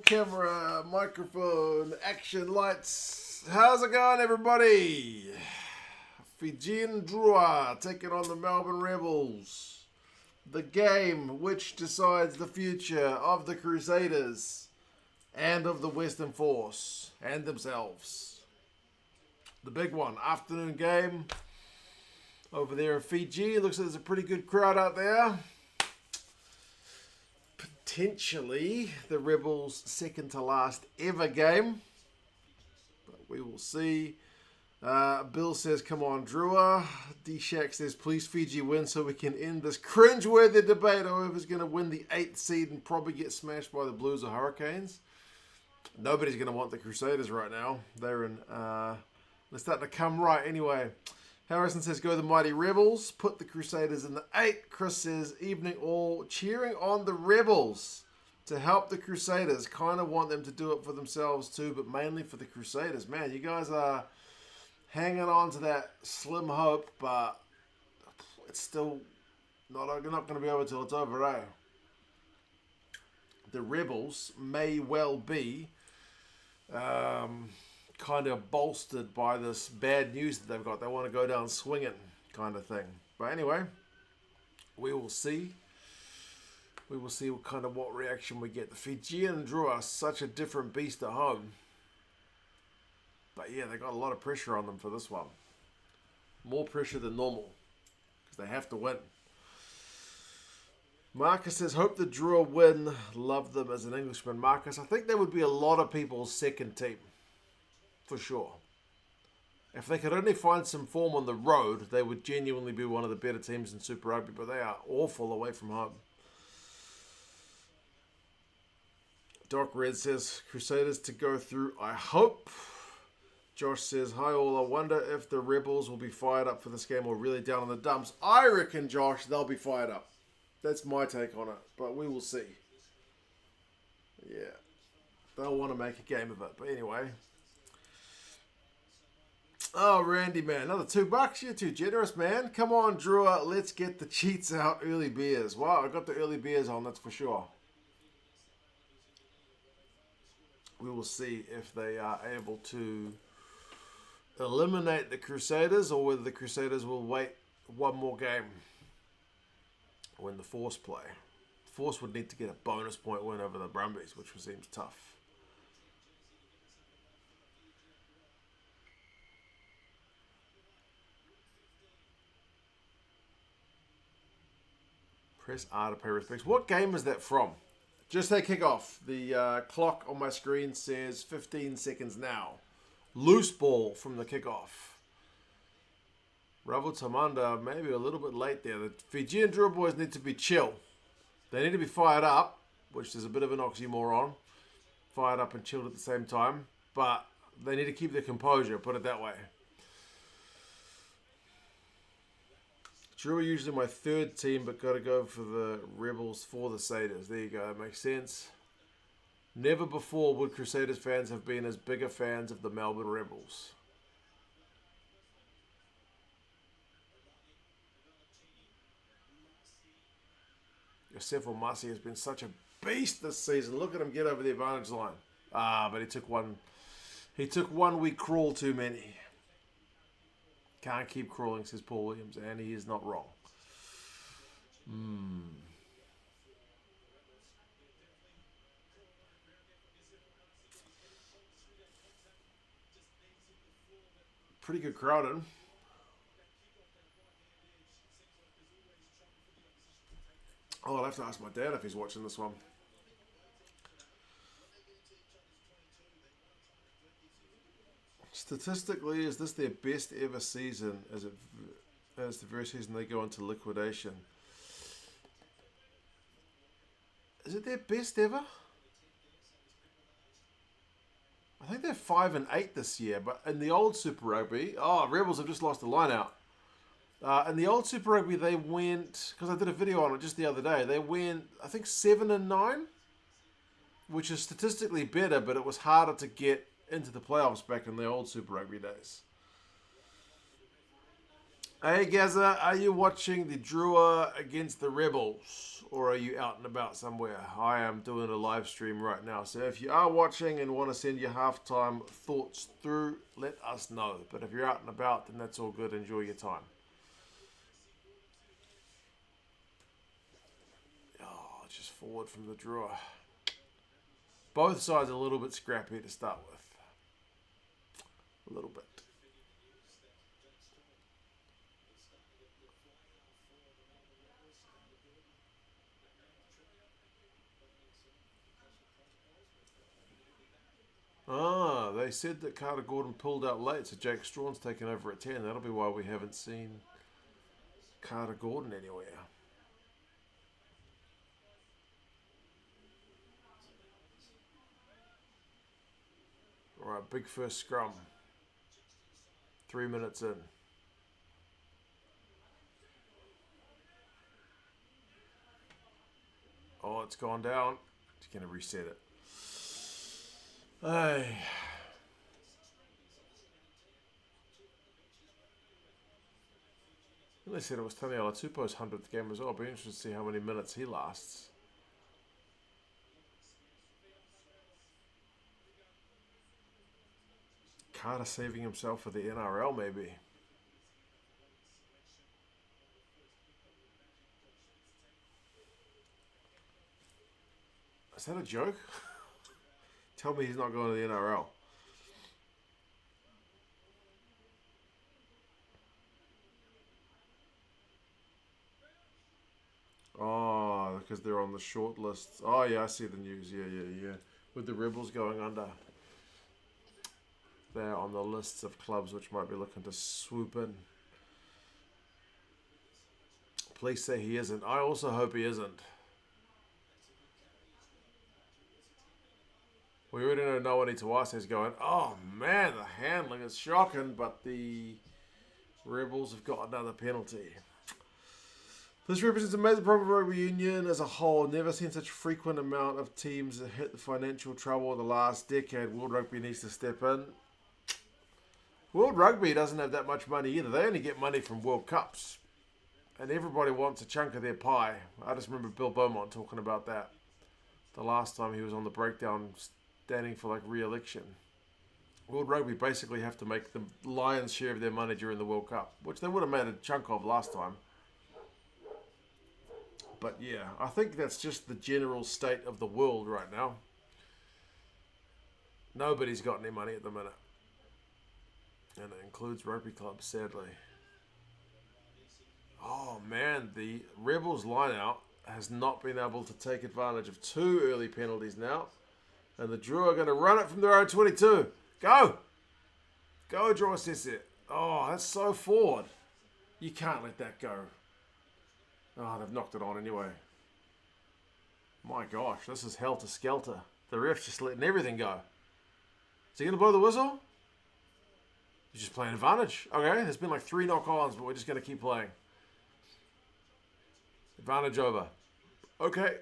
camera, microphone, action, lights. How's it going, everybody? Fijian Drua taking on the Melbourne Rebels. The game which decides the future of the Crusaders and of the Western Force and themselves. The big one, afternoon game over there in Fiji. Looks like there's a pretty good crowd out there. Potentially the Rebels' second to last ever game, but we will see. Bill says, come on, Drua. D-Shack says, please Fiji win so we can end this cringe-worthy debate. Whoever's going to win the 8th seed and probably get smashed by the Blues or Hurricanes. Nobody's going to want the Crusaders right now. They're starting to come right anyway. Harrison says, go the mighty Rebels. Put the Crusaders in the 8. Chris says, evening all. Cheering on the Rebels to help the Crusaders. Kind of want them to do it for themselves too, but mainly for the Crusaders. Man, you guys are hanging on to that slim hope, but it's still not going to be over till it's over, eh? The Rebels may well be kind of bolstered by this bad news that they've got. They want to go down swinging kind of thing. But anyway, we will see. We will see what reaction we get. The Fijian Drua are such a different beast at home. But yeah, they got a lot of pressure on them for this one. More pressure than normal. Because they have to win. Marcus says, hope the Drua win. Love them as an Englishman. Marcus, I think they would be a lot of people's second team. For sure. If they could only find some form on the road, they would genuinely be one of the better teams in Super Rugby, but they are awful away from home. Doc Red says, Crusaders to go through, I hope. Josh says, hi all, I wonder if the Rebels will be fired up for this game or really down in the dumps. I reckon, Josh, they'll be fired up. That's my take on it, but we will see. Yeah. They'll want to make a game of it, but anyway. Oh, Randy, man. Another $2. You're too generous, man. Come on, Drua. Let's get the cheats out. Early beers. Wow, I got the early beers on, that's for sure. We will see if they are able to eliminate the Crusaders or whether the Crusaders will wait one more game when the Force play. Force would need to get a bonus point win over the Brumbies, which seems tough. Press R to pay respects. What game is that from? Just say kickoff. The clock on my screen says 15 seconds now. Loose ball from the kickoff. Ravo Tamanda, maybe a little bit late there. The Fijian Drua boys need to be chill. They need to be fired up, which is a bit of an oxymoron. Fired up and chilled at the same time. But they need to keep their composure, put it that way. Drua usually my third team, but got to go for the Rebels for the Crusaders. There you go, that makes sense. Never before would Crusaders fans have been as bigger fans of the Melbourne Rebels. Yosef Omasi has been such a beast this season. Look at him get over the advantage line. But he took one. He took one week crawl too many. Can't keep crawling, says Paul Williams, and he is not wrong. Pretty good crowded. Oh, I'll have to ask my dad if he's watching this one. Statistically, is this their best ever season as the very season they go into liquidation? Is it their best ever? I think they're 5-8 this year, but in the old Super Rugby, Rebels have just lost the line out. In the old Super Rugby, they went, because I did a video on it just the other day, they went, I think 7-9, which is statistically better, but it was harder to get into the playoffs back in the old Super Rugby days. Hey Gaza, are you watching the Drua against the Rebels? Or are you out and about somewhere? I am doing a live stream right now. So if you are watching and want to send your halftime thoughts through, let us know. But if you're out and about, then that's all good. Enjoy your time. Oh, just forward from the Drua. Both sides a little bit scrappy to start with. A little bit. Ah, they said that Carter Gordon pulled out late, so Jake Strawn's taken over at 10. That'll be why we haven't seen Carter Gordon anywhere. Alright, big first scrum. 3 minutes in. Oh, it's gone down. Just going to reset it. Hey. They said it was Tony Alatupo's 100th game as well. I'll be interested to see how many minutes he lasts. Carter saving himself for the NRL, maybe. Is that a joke? Tell me he's not going to the NRL. Oh, because they're on the short list. Oh, yeah, I see the news. Yeah. With the Rebels going under. They're on the lists of clubs which might be looking to swoop in. Please say he isn't. I also hope he isn't. We already know Noah Tuase is going, oh man, the handling is shocking, but the Rebels have got another penalty. This represents a major problem for rugby union as a whole. Never seen such frequent amount of teams that hit the financial trouble in the last decade. World Rugby needs to step in. World Rugby doesn't have that much money either. They only get money from World Cups. And everybody wants a chunk of their pie. I just remember Bill Beaumont talking about that the last time he was on the breakdown standing for like re-election. World Rugby basically have to make the lion's share of their money during the World Cup, which they would have made a chunk of last time. But yeah, I think that's just the general state of the world right now. Nobody's got any money at the minute. And it includes rugby clubs, sadly. Oh man, the Rebels line-out has not been able to take advantage of 2 early penalties now. And the Drua are going to run it from their own 22. Go! Go, Drua says it. Oh, that's so forward. You can't let that go. Oh, they've knocked it on anyway. My gosh, this is helter-skelter. The ref's just letting everything go. Is he going to blow the whistle? He's just playing advantage. Okay, there's been like 3 knock-ons, but we're just going to keep playing. Advantage over. Okay.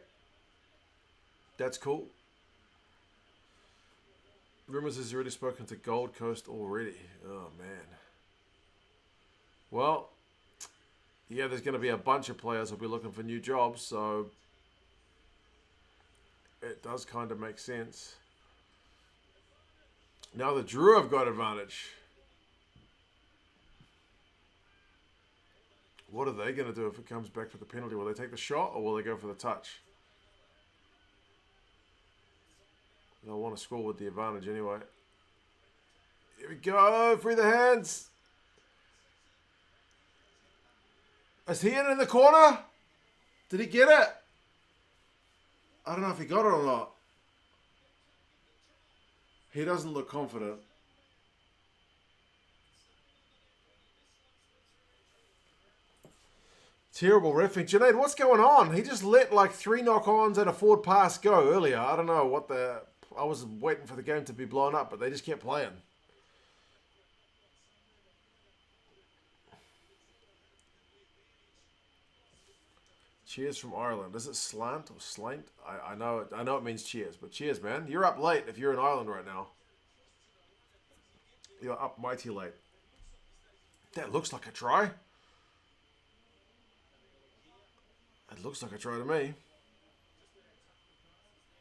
That's cool. Rumours has already spoken to Gold Coast already. Oh, man. Well, yeah, there's going to be a bunch of players who'll be looking for new jobs, so it does kind of make sense. Now the Drua have got advantage. What are they going to do if it comes back for the penalty? Will they take the shot or will they go for the touch? They'll want to score with the advantage anyway. Here we go. Free the hands. Is he in the corner? Did he get it? I don't know if he got it or not. He doesn't look confident. Terrible reffing. Junaid, what's going on? He just let like 3 knock-ons and a forward pass go earlier. I don't know what the... I was waiting for the game to be blown up, but they just kept playing. Cheers from Ireland. Is it slant or slant? I know it means cheers, but cheers, man. You're up late if you're in Ireland right now. You're up mighty late. That looks like a try. It looks like a try to me.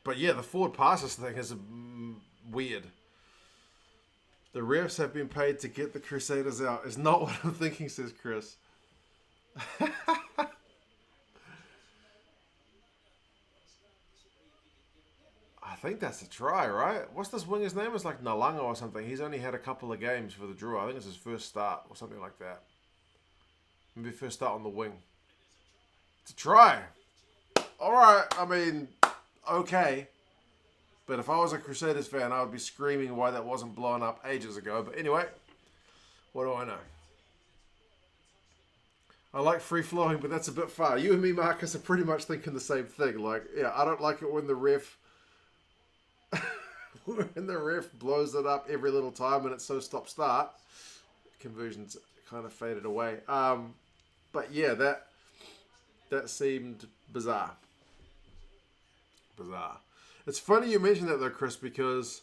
But yeah, the forward passes thing is weird. The refs have been paid to get the Crusaders out. Is not what I'm thinking, says Chris. I think that's a try, right? What's this winger's name? It's like Nalanga or something. He's only had a couple of games for the Drua. I think it's his first start or something like that. Maybe first start on the wing. It's a try. All right. I mean, okay. But if I was a Crusaders fan, I would be screaming why that wasn't blown up ages ago. But anyway, what do I know? I like free-flowing, but that's a bit far. You and me, Marcus, are pretty much thinking the same thing. Like, yeah, I don't like it when the ref blows it up every little time and it's so stop-start. Conversions kind of faded away. But yeah, that seemed bizarre. Bizarre. It's funny you mention that though, Chris, because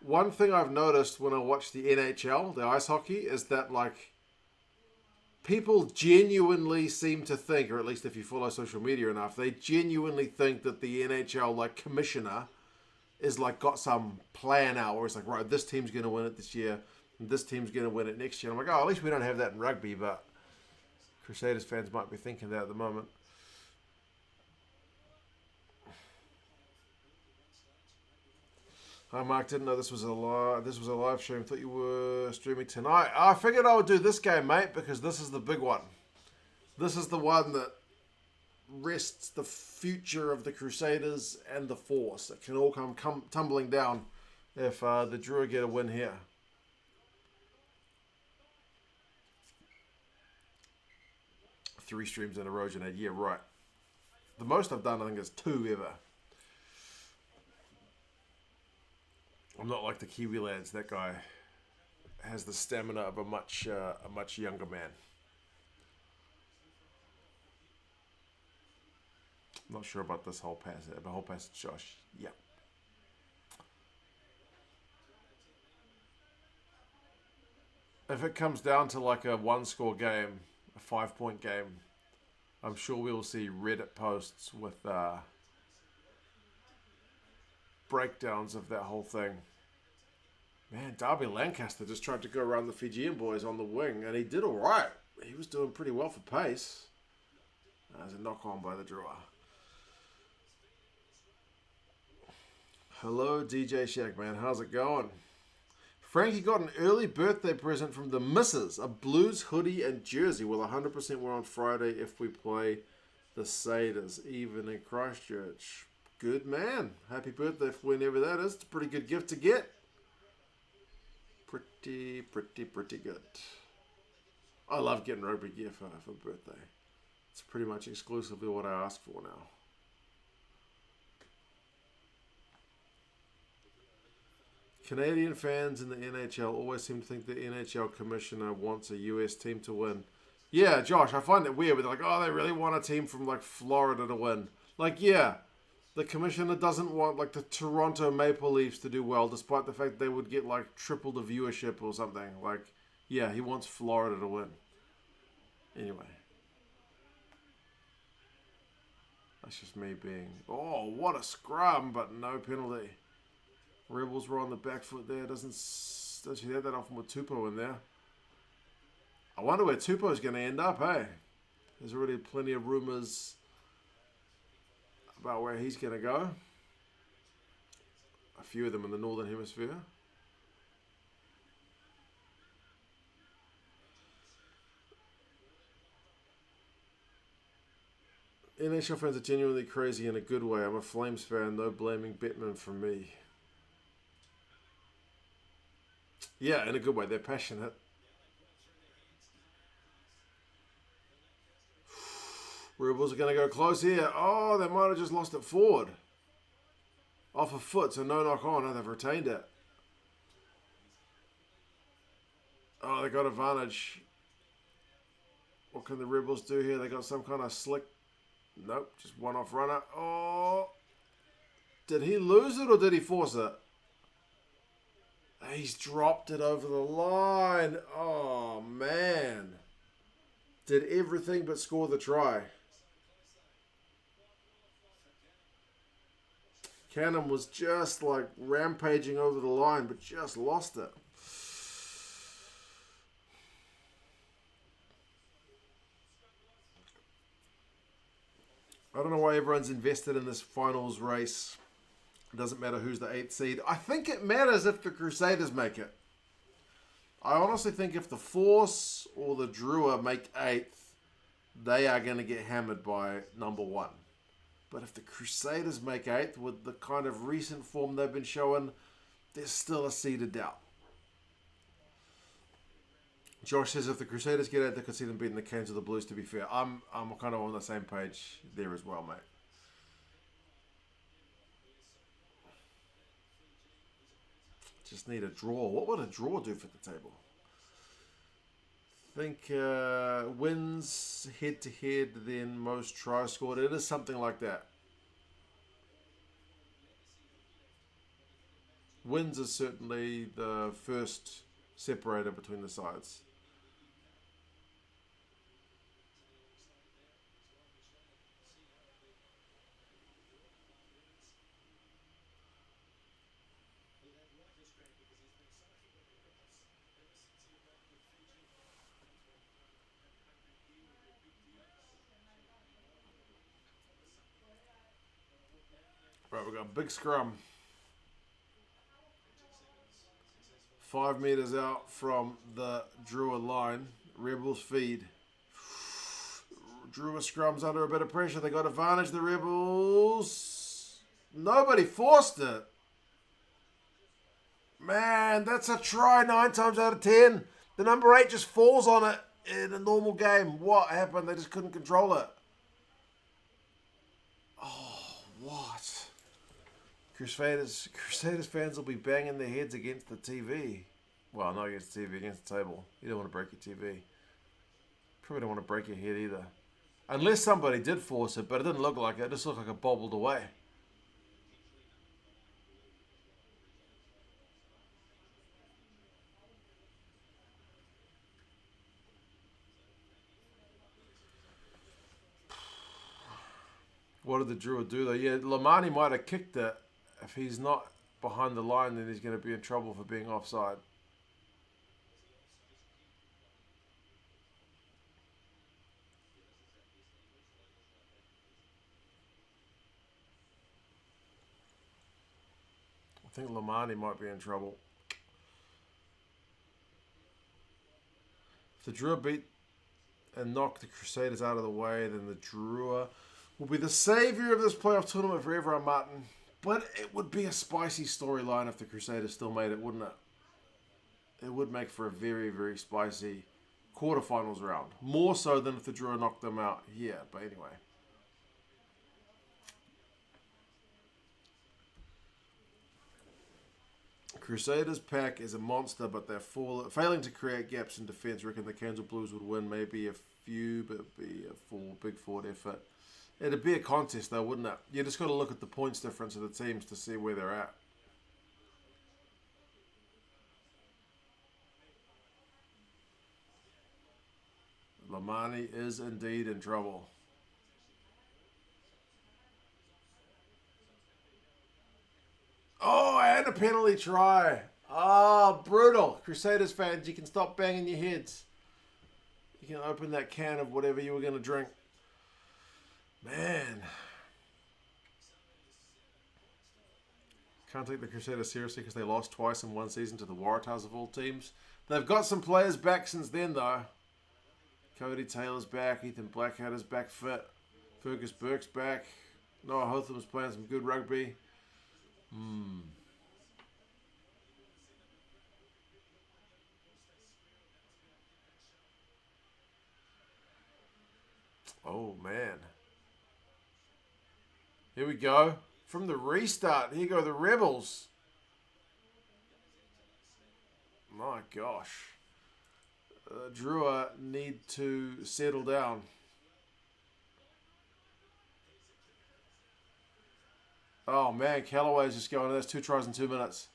one thing I've noticed when I watch the NHL, the ice hockey, is that like people genuinely seem to think, or at least if you follow social media enough, they genuinely think that the NHL like commissioner is like got some plan out where it's like, right, this team's going to win it this year and this team's going to win it next year. I'm like, oh, at least we don't have that in rugby, but Crusaders fans might be thinking that at the moment. Hi, Mark. Didn't know this was a live stream. Thought you were streaming tonight. I figured I would do this game, mate, because this is the big one. This is the one that rests the future of the Crusaders and the Force. It can all come tumbling down if the Drua get a win here. Three streams in a row, Jeanette. Yeah, right. The most I've done, I think, is 2 ever. I'm not like the Kiwi lads. That guy has the stamina of a much younger man. I'm not sure about this whole passage, Josh. Yeah. If it comes down to like a 1-score game, a 5-point game, I'm sure we'll see Reddit posts with breakdowns of that whole thing. Man, Darby Lancaster just tried to go around the Fijian boys on the wing, and he did all right. He was doing pretty well for pace. There's a knock-on by the Drua. Hello, DJ Shack, man. How's it going? Frankie got an early birthday present from the missus, a Blues hoodie and jersey. Well, 100% we're on Friday if we play the Satyrs, even in Christchurch. Good man. Happy birthday for whenever that is. It's a pretty good gift to get. Pretty good. I love getting rugby gear for birthday. It's pretty much exclusively what I ask for now. Canadian fans in the NHL always seem to think the NHL commissioner wants a US team to win. Yeah, Josh, I find it weird. But they're like, oh, they really want a team from like Florida to win. Like, yeah, the commissioner doesn't want like the Toronto Maple Leafs to do well, despite the fact they would get like triple the viewership or something. Like, yeah, he wants Florida to win. Anyway. That's just me being, oh, what a scrum, but no penalty. Rebels were on the back foot there. Doesn't she have that often with Tupou in there? I wonder where Tupou's going to end up, hey? There's already plenty of rumours about where he's going to go. A few of them in the Northern Hemisphere. NHL fans are genuinely crazy in a good way. I'm a Flames fan, no blaming Bettman for me. Yeah, in a good way. They're passionate. Rebels are going to go close here. Oh, they might have just lost it forward. Off a foot, so no knock on. Oh, they've retained it. Oh, they got advantage. What can the Rebels do here? They got some kind of slick. Nope, just one off runner. Oh. Did he lose it or did he force it? He's dropped it over the line. Oh, man. Did everything but score the try. Cannon was just like rampaging over the line, but just lost it. I don't know why everyone's invested in this finals race. It doesn't matter who's the 8th seed. I think it matters if the Crusaders make it. I honestly think if the Force or the Drua make 8th, they are going to get hammered by number 1. But if the Crusaders make 8th, with the kind of recent form they've been showing, there's still a seed of doubt. Josh says if the Crusaders get 8th, they could see them beating the Canes or the Blues, to be fair. I'm kind of on the same page there as well, mate. Just need a draw. What would a draw do for the table? I think wins head-to-head, then most tries scored. It is something like that. Wins is certainly the first separator between the sides. Right, we've got a big scrum. 5 meters out from the Drua line. Rebels feed. Drua scrums under a bit of pressure. They got advantage, the Rebels. Nobody forced it. Man, that's a try 9 times out of 10. The number 8 just falls on it in a normal game. What happened? They just couldn't control it. Oh, what? Crusaders fans will be banging their heads against the TV. Well, not against the TV, against the table. You don't want to break your TV. Probably don't want to break your head either. Unless somebody did force it, but it didn't look like it. It just looked like it bobbled away. What did the Drua do though? Yeah, Lamani might have kicked it. If he's not behind the line, then he's going to be in trouble for being offside. I think Lamani might be in trouble. If the Drua beat and knock the Crusaders out of the way, then the Drua will be the saviour of this playoff tournament for everyone, Martin. But it would be a spicy storyline if the Crusaders still made it, wouldn't it? It would make for a very, very spicy quarterfinals round. More so than if the Drua knocked them out here. But anyway. Crusaders pack is a monster, but they're failing to create gaps in defence. I reckon the Cairns Blues would win maybe a few, but it would be a big forward effort. It'd be a contest though, wouldn't it? You just got to look at the points difference of the teams to see where they're at. Lamani is indeed in trouble. Oh, and a penalty try. Oh, brutal. Crusaders fans, you can stop banging your heads. You can open that can of whatever you were going to drink. Man. Can't take the Crusaders seriously because they lost twice in one season to the Waratahs of all teams. They've got some players back since then, though. Cody Taylor's back. Ethan Blackadder's back fit. Fergus Burke's back. Noah Hotham's playing some good rugby. Oh, man. Here we go. From the restart, here go the Rebels. My gosh. Drua need to settle down. Oh, man. Callaway's just going. That's 2 tries in 2 minutes.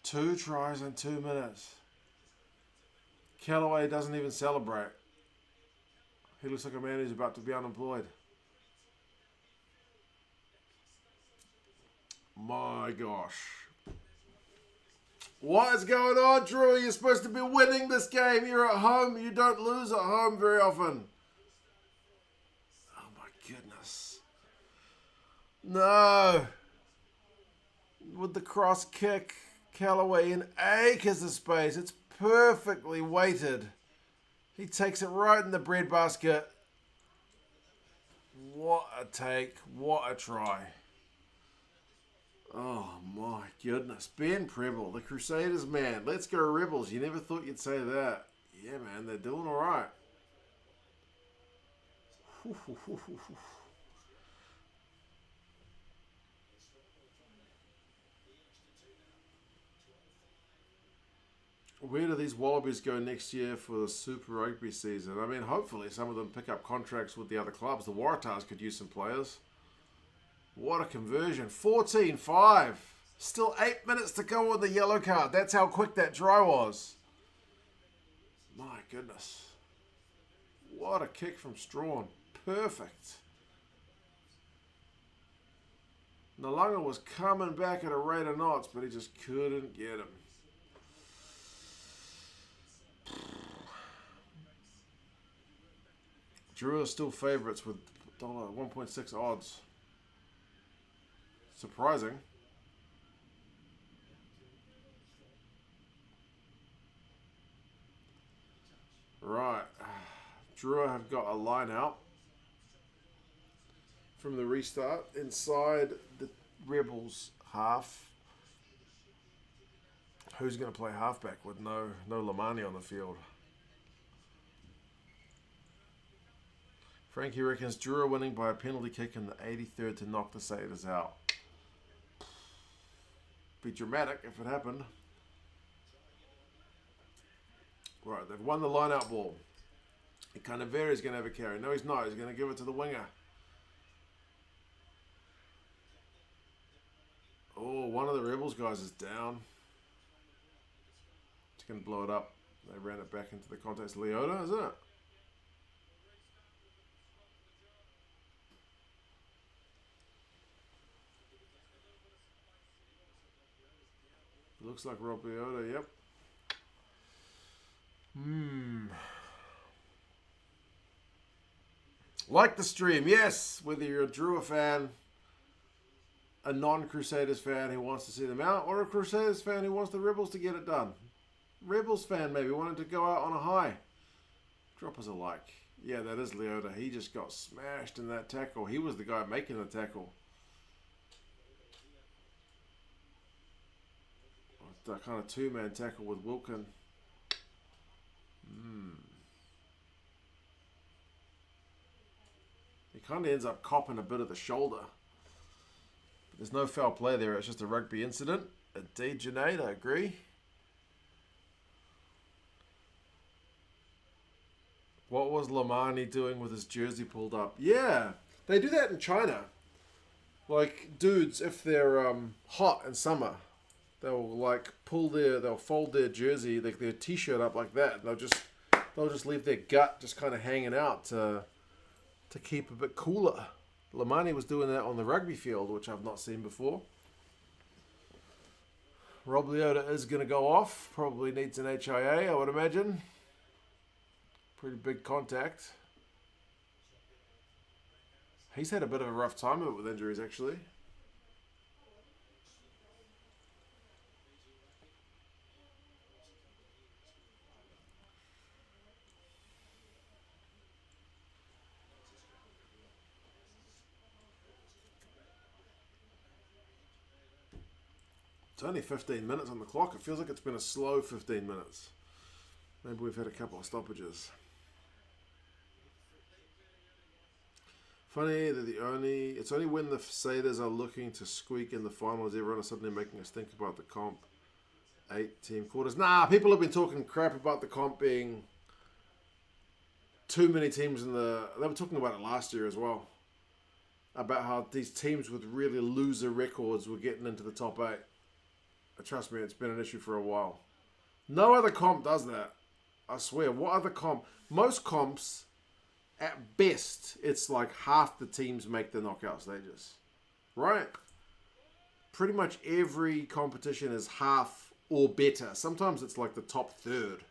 2 tries in 2 minutes. Callaway doesn't even celebrate. He looks like a man who's about to be unemployed. my gosh. What is going on, Drua? You're supposed to be winning this game. You're at home. You don't lose at home very often. Oh my goodness. No. With the cross kick, Callaway in acres of space. It's perfectly weighted. He takes it right in the breadbasket. What a take. What a try. Oh my goodness. Ben Preble, the Crusaders, man. Let's go Rebels. You never thought you'd say that. Yeah, man, they're doing all right. Where do these Wallabies go next year for the Super Rugby season? I mean, hopefully some of them pick up contracts with the other clubs. The Waratahs could use some players. What a conversion. 14-5. Still 8 minutes to go on the yellow card. That's how quick that try was. My goodness. What a kick from Strawn. Perfect. Nalunga was coming back at a rate of knots, but he just couldn't get him. Drua are still favourites with $1.6 odds. Surprising. Right. Drua have got a line out from the restart inside the Rebels half. Who's going to play halfback with no Lamani on the field? Frankie reckons Drua winning by a penalty kick in the 83rd to knock the Satyrs out. Be dramatic if it happened. Right, they've won the line-out ball. Canaveri's going to have a carry. No, he's not. He's going to give it to the winger. Oh, one of the Rebels guys is down. Just going to blow it up. They ran it back into the context. Leota, isn't it? Looks like Rob Leota, yep. Like the stream, yes. Whether you're a Drua fan, a non-Crusaders fan who wants to see them out, or a Crusaders fan who wants the Rebels to get it done. Rebels fan maybe wanted to go out on a high. Drop us a like. Yeah, that is Leota. He just got smashed in that tackle. He was the guy making the tackle. That kind of two-man tackle with Wilkin. He kind of ends up copping a bit of the shoulder. But there's no foul play there. It's just a rugby incident. Indeed, Junaid, I agree. What was Lamani doing with his jersey pulled up? Yeah, they do that in China. Like, dudes, if they're hot in summer, they'll they'll fold their jersey, like their t-shirt up like that. And they'll just leave their gut just kind of hanging out to keep a bit cooler. Lamani was doing that on the rugby field, which I've not seen before. Rob Leota is going to go off. Probably needs an HIA, I would imagine. Pretty big contact. He's had a bit of a rough time of it with injuries, actually. It's only 15 minutes on the clock. It feels like it's been a slow 15 minutes. Maybe we've had a couple of stoppages. Funny that it's only when the Satyrs are looking to squeak in the finals, everyone is suddenly making us think about the comp. 8 team quarters. Nah, people have been talking crap about the comp being too many teams in the... They were talking about it last year as well. About how these teams with really loser records were getting into the top 8. Trust me, it's been an issue for a while. No other comp does that. I swear. What other comp? Most comps, at best, it's like half the teams make the knockout stages. Right? pretty much every competition is half or better. Sometimes it's like the top third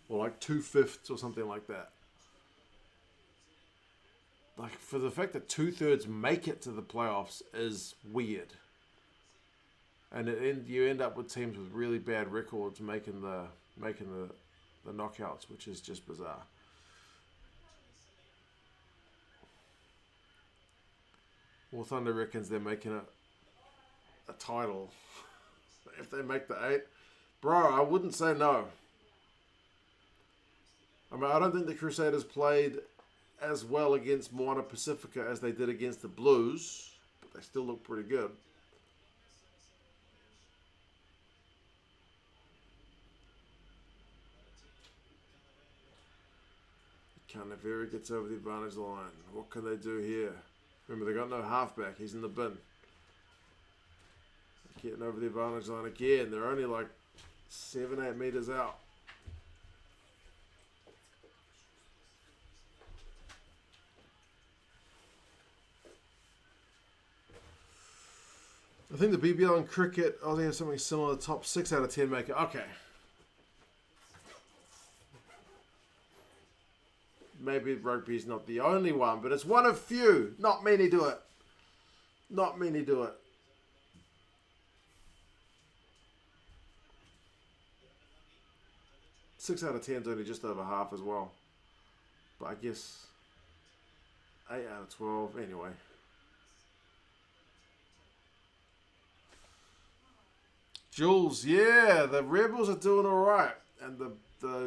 or like 2/5 or something like that. Like, for the fact that 2/3 make it to the playoffs is weird. And you end up with teams with really bad records making the knockouts, which is just bizarre. Well, Thunder reckons they're making it a title if they make the 8. Bro, I wouldn't say no. I mean, I don't think the Crusaders played as well against Moana Pacifica as they did against the Blues, but they still look pretty good. Canavera gets over the advantage line. What can they do here? Remember, they got no halfback. He's in the bin. Getting over the advantage line again. They're only like 7-8 meters out. I think the BBL in cricket, they have something similar. Top 6 out of 10 make it. Okay. Maybe rugby's not the only one, but it's one of few. Not many do it. Not many do it. Six out of 10 is only just over half as well. But I guess 8 out of 12. Anyway. Jules, yeah, the Rebels are doing all right. And the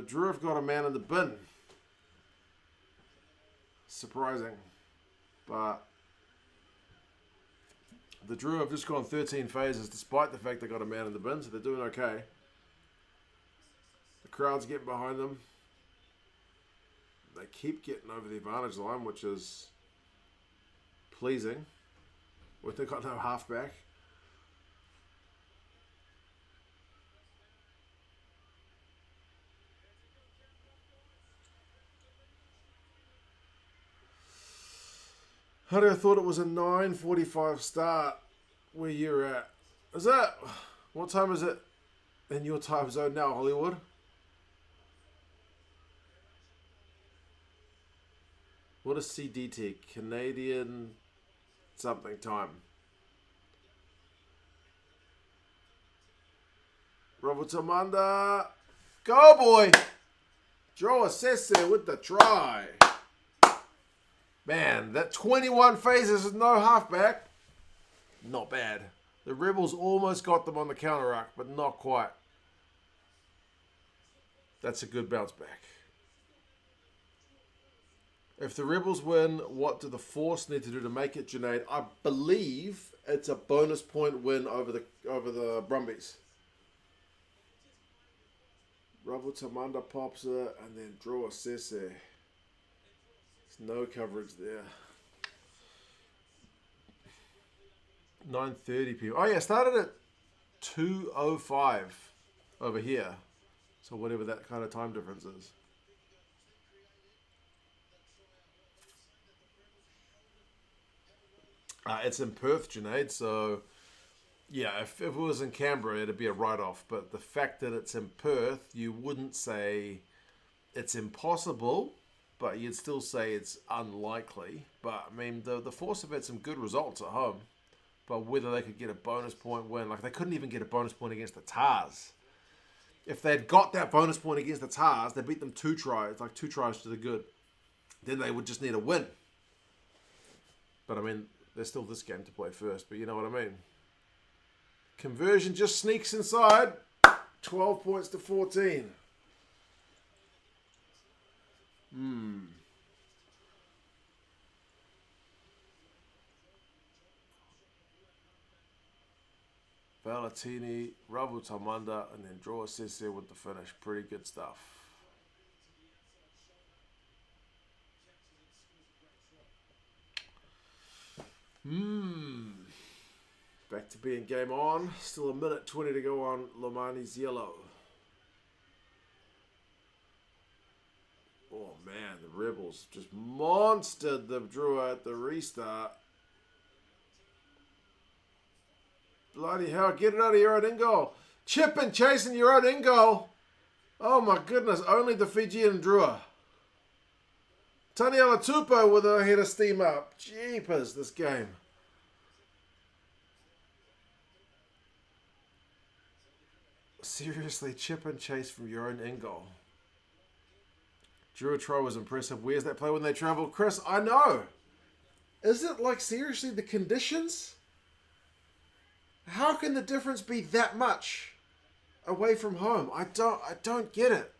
Drua have got a man in the bin. Surprising. But the Drua have just gone 13 phases despite the fact they got a man in the bin, so they're doing okay. The crowd's getting behind them. They keep getting over the advantage line, which is pleasing. But they've got no halfback. I thought it was a 9:45 start where you're at. Is that... What time is it in your time zone now, Hollywood? What is CDT? Canadian something time. Robert Amanda. Go, boy! Drua Sese with the try. Man, that 21 phases with no halfback. Not bad. The Rebels almost got them on the counter-arc, but not quite. That's a good bounce back. If the Rebels win, what do the Force need to do to make it, Junaid? I believe it's a bonus point win over the Brumbies. Robert Amanda pops it, and then Drua Sese. No coverage there. 9:30 p.m. Oh yeah, started at 2:05 over here. So whatever that kind of time difference is. It's in Perth, Junaid. So yeah, if it was in Canberra, it'd be a write-off. But the fact that it's in Perth, you wouldn't say it's impossible. But you'd still say it's unlikely. But, I mean, the Force have had some good results at home. But whether they could get a bonus point win... Like, they couldn't even get a bonus point against the Tars. If they'd got that bonus point against the Tars, they beat them 2 tries. Like, 2 tries to the good. Then they would just need a win. But, I mean, there's still this game to play first. But you know what I mean. Conversion just sneaks inside. 12 points to 14. Valentini, Ravu Tamanda, and then Drua Sese with the finish. Pretty good stuff. Back to being game on. Still 1:20 to go on Lomani's yellow. Oh man, the Rebels just monstered the Drua at the restart. Bloody hell, get it out of your own in goal. Chip and chasing your own in goal. Oh my goodness, only the Fijian Drua. Taniela Tupou with a head of steam up. Jeepers, this game. Seriously, chip and chase from your own in goal. Drua try was impressive. Where's that play when they travel? Chris, I know. Is it like seriously the conditions? How can the difference be that much away from home? I don't get it.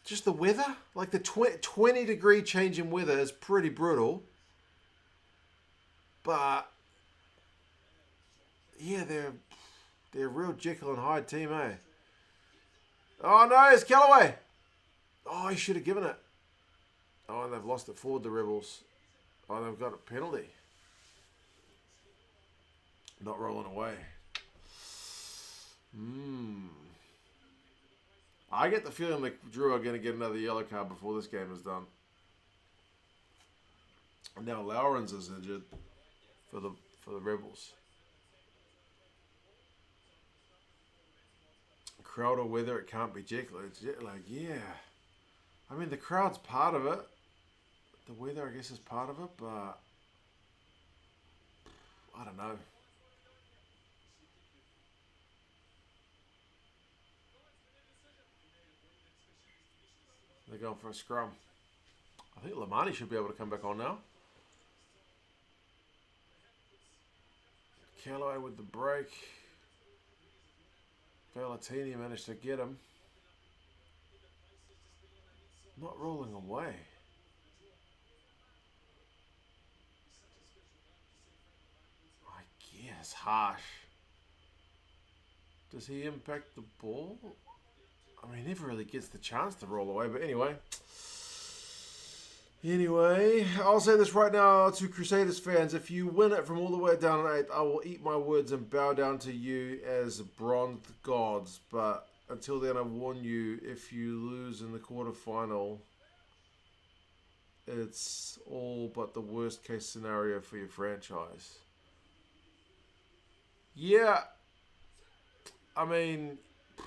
Just the weather? Like the 20-degree change in weather is pretty brutal. But yeah, they're a real Jekyll and Hyde team, eh? Oh no, it's Callaway. Oh, he should have given it. Oh, and they've lost it forward, the Rebels. Oh, they've got a penalty. Not rolling away. I get the feeling that Drew are going to get another yellow card before this game is done. And now Lowrens is injured for the Rebels. Crowd or weather, it can't be Jekyll. It's like, yeah. I mean, the crowd's part of it. The weather, I guess, is part of it, but I don't know. They're going for a scrum. I think Lamani should be able to come back on now. Callaway with the break. Valentini managed to get him. Not rolling away. I guess harsh. Does he impact the ball? I mean, he never really gets the chance to roll away, but anyway. I'll say this right now to Crusaders fans. If you win it from all the way down at 8, I will eat my words and bow down to you as bronze gods. But until then, I warn you, if you lose in the quarterfinal, it's all but the worst case scenario for your franchise. Yeah. I mean,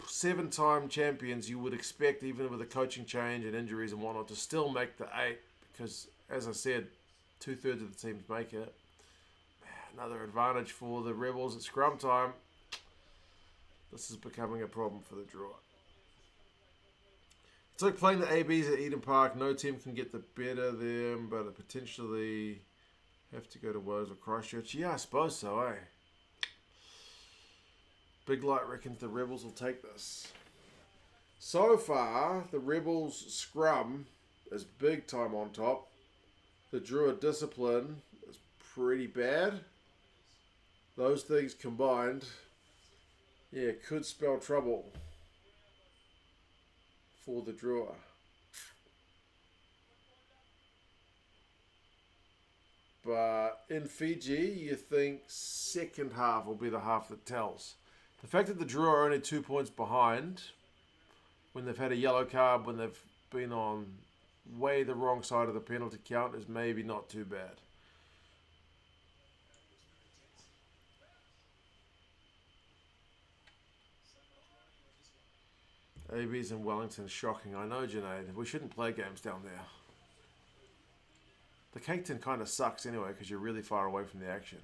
7-time champions, you would expect, even with a coaching change and injuries and whatnot, to still make the 8. Because, as I said, 2/3 of the teams make it. Another advantage for the Rebels at scrum time. This is becoming a problem for the Drua. It's like playing the ABs at Eden Park. No team can get the better of them, but potentially have to go to Wales or Christchurch. Yeah, I suppose so, eh? Big Light reckons the Rebels will take this. So far, the Rebels scrum is big time on top. The Drua discipline is pretty bad. Those things combined, yeah, could spell trouble for the Drua. But in Fiji, you think second half will be the half that tells. The fact that the Drua are only 2 points behind, when they've had a yellow card, when they've been on way the wrong side of the penalty count, is maybe not too bad. AB's in Wellington, shocking. I know, Junaid. We shouldn't play games down there. The Cape Town kind of sucks anyway because you're really far away from the action.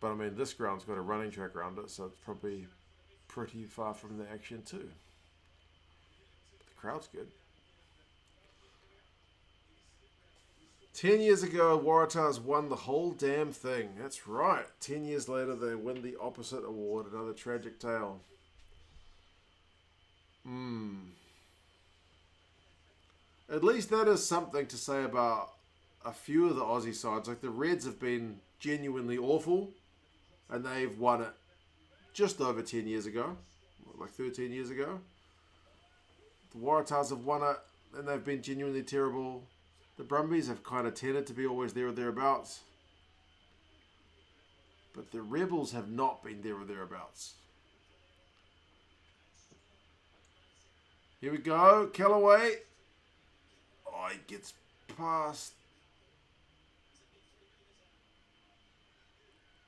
But I mean, this ground's got a running track around it, so it's probably pretty far from the action too. But the crowd's good. 10 years ago, Waratahs won the whole damn thing. That's right. 10 years later, they win the opposite award. Another tragic tale. At least that is something to say about a few of the Aussie sides. Like the Reds have been genuinely awful, and they've won it just over 10 years ago, like 13 years ago. The Waratahs have won it, and they've been genuinely terrible. The Brumbies have kind of tended to be always there or thereabouts. But the Rebels have not been there or thereabouts. Here we go, Callaway. Oh, he gets past.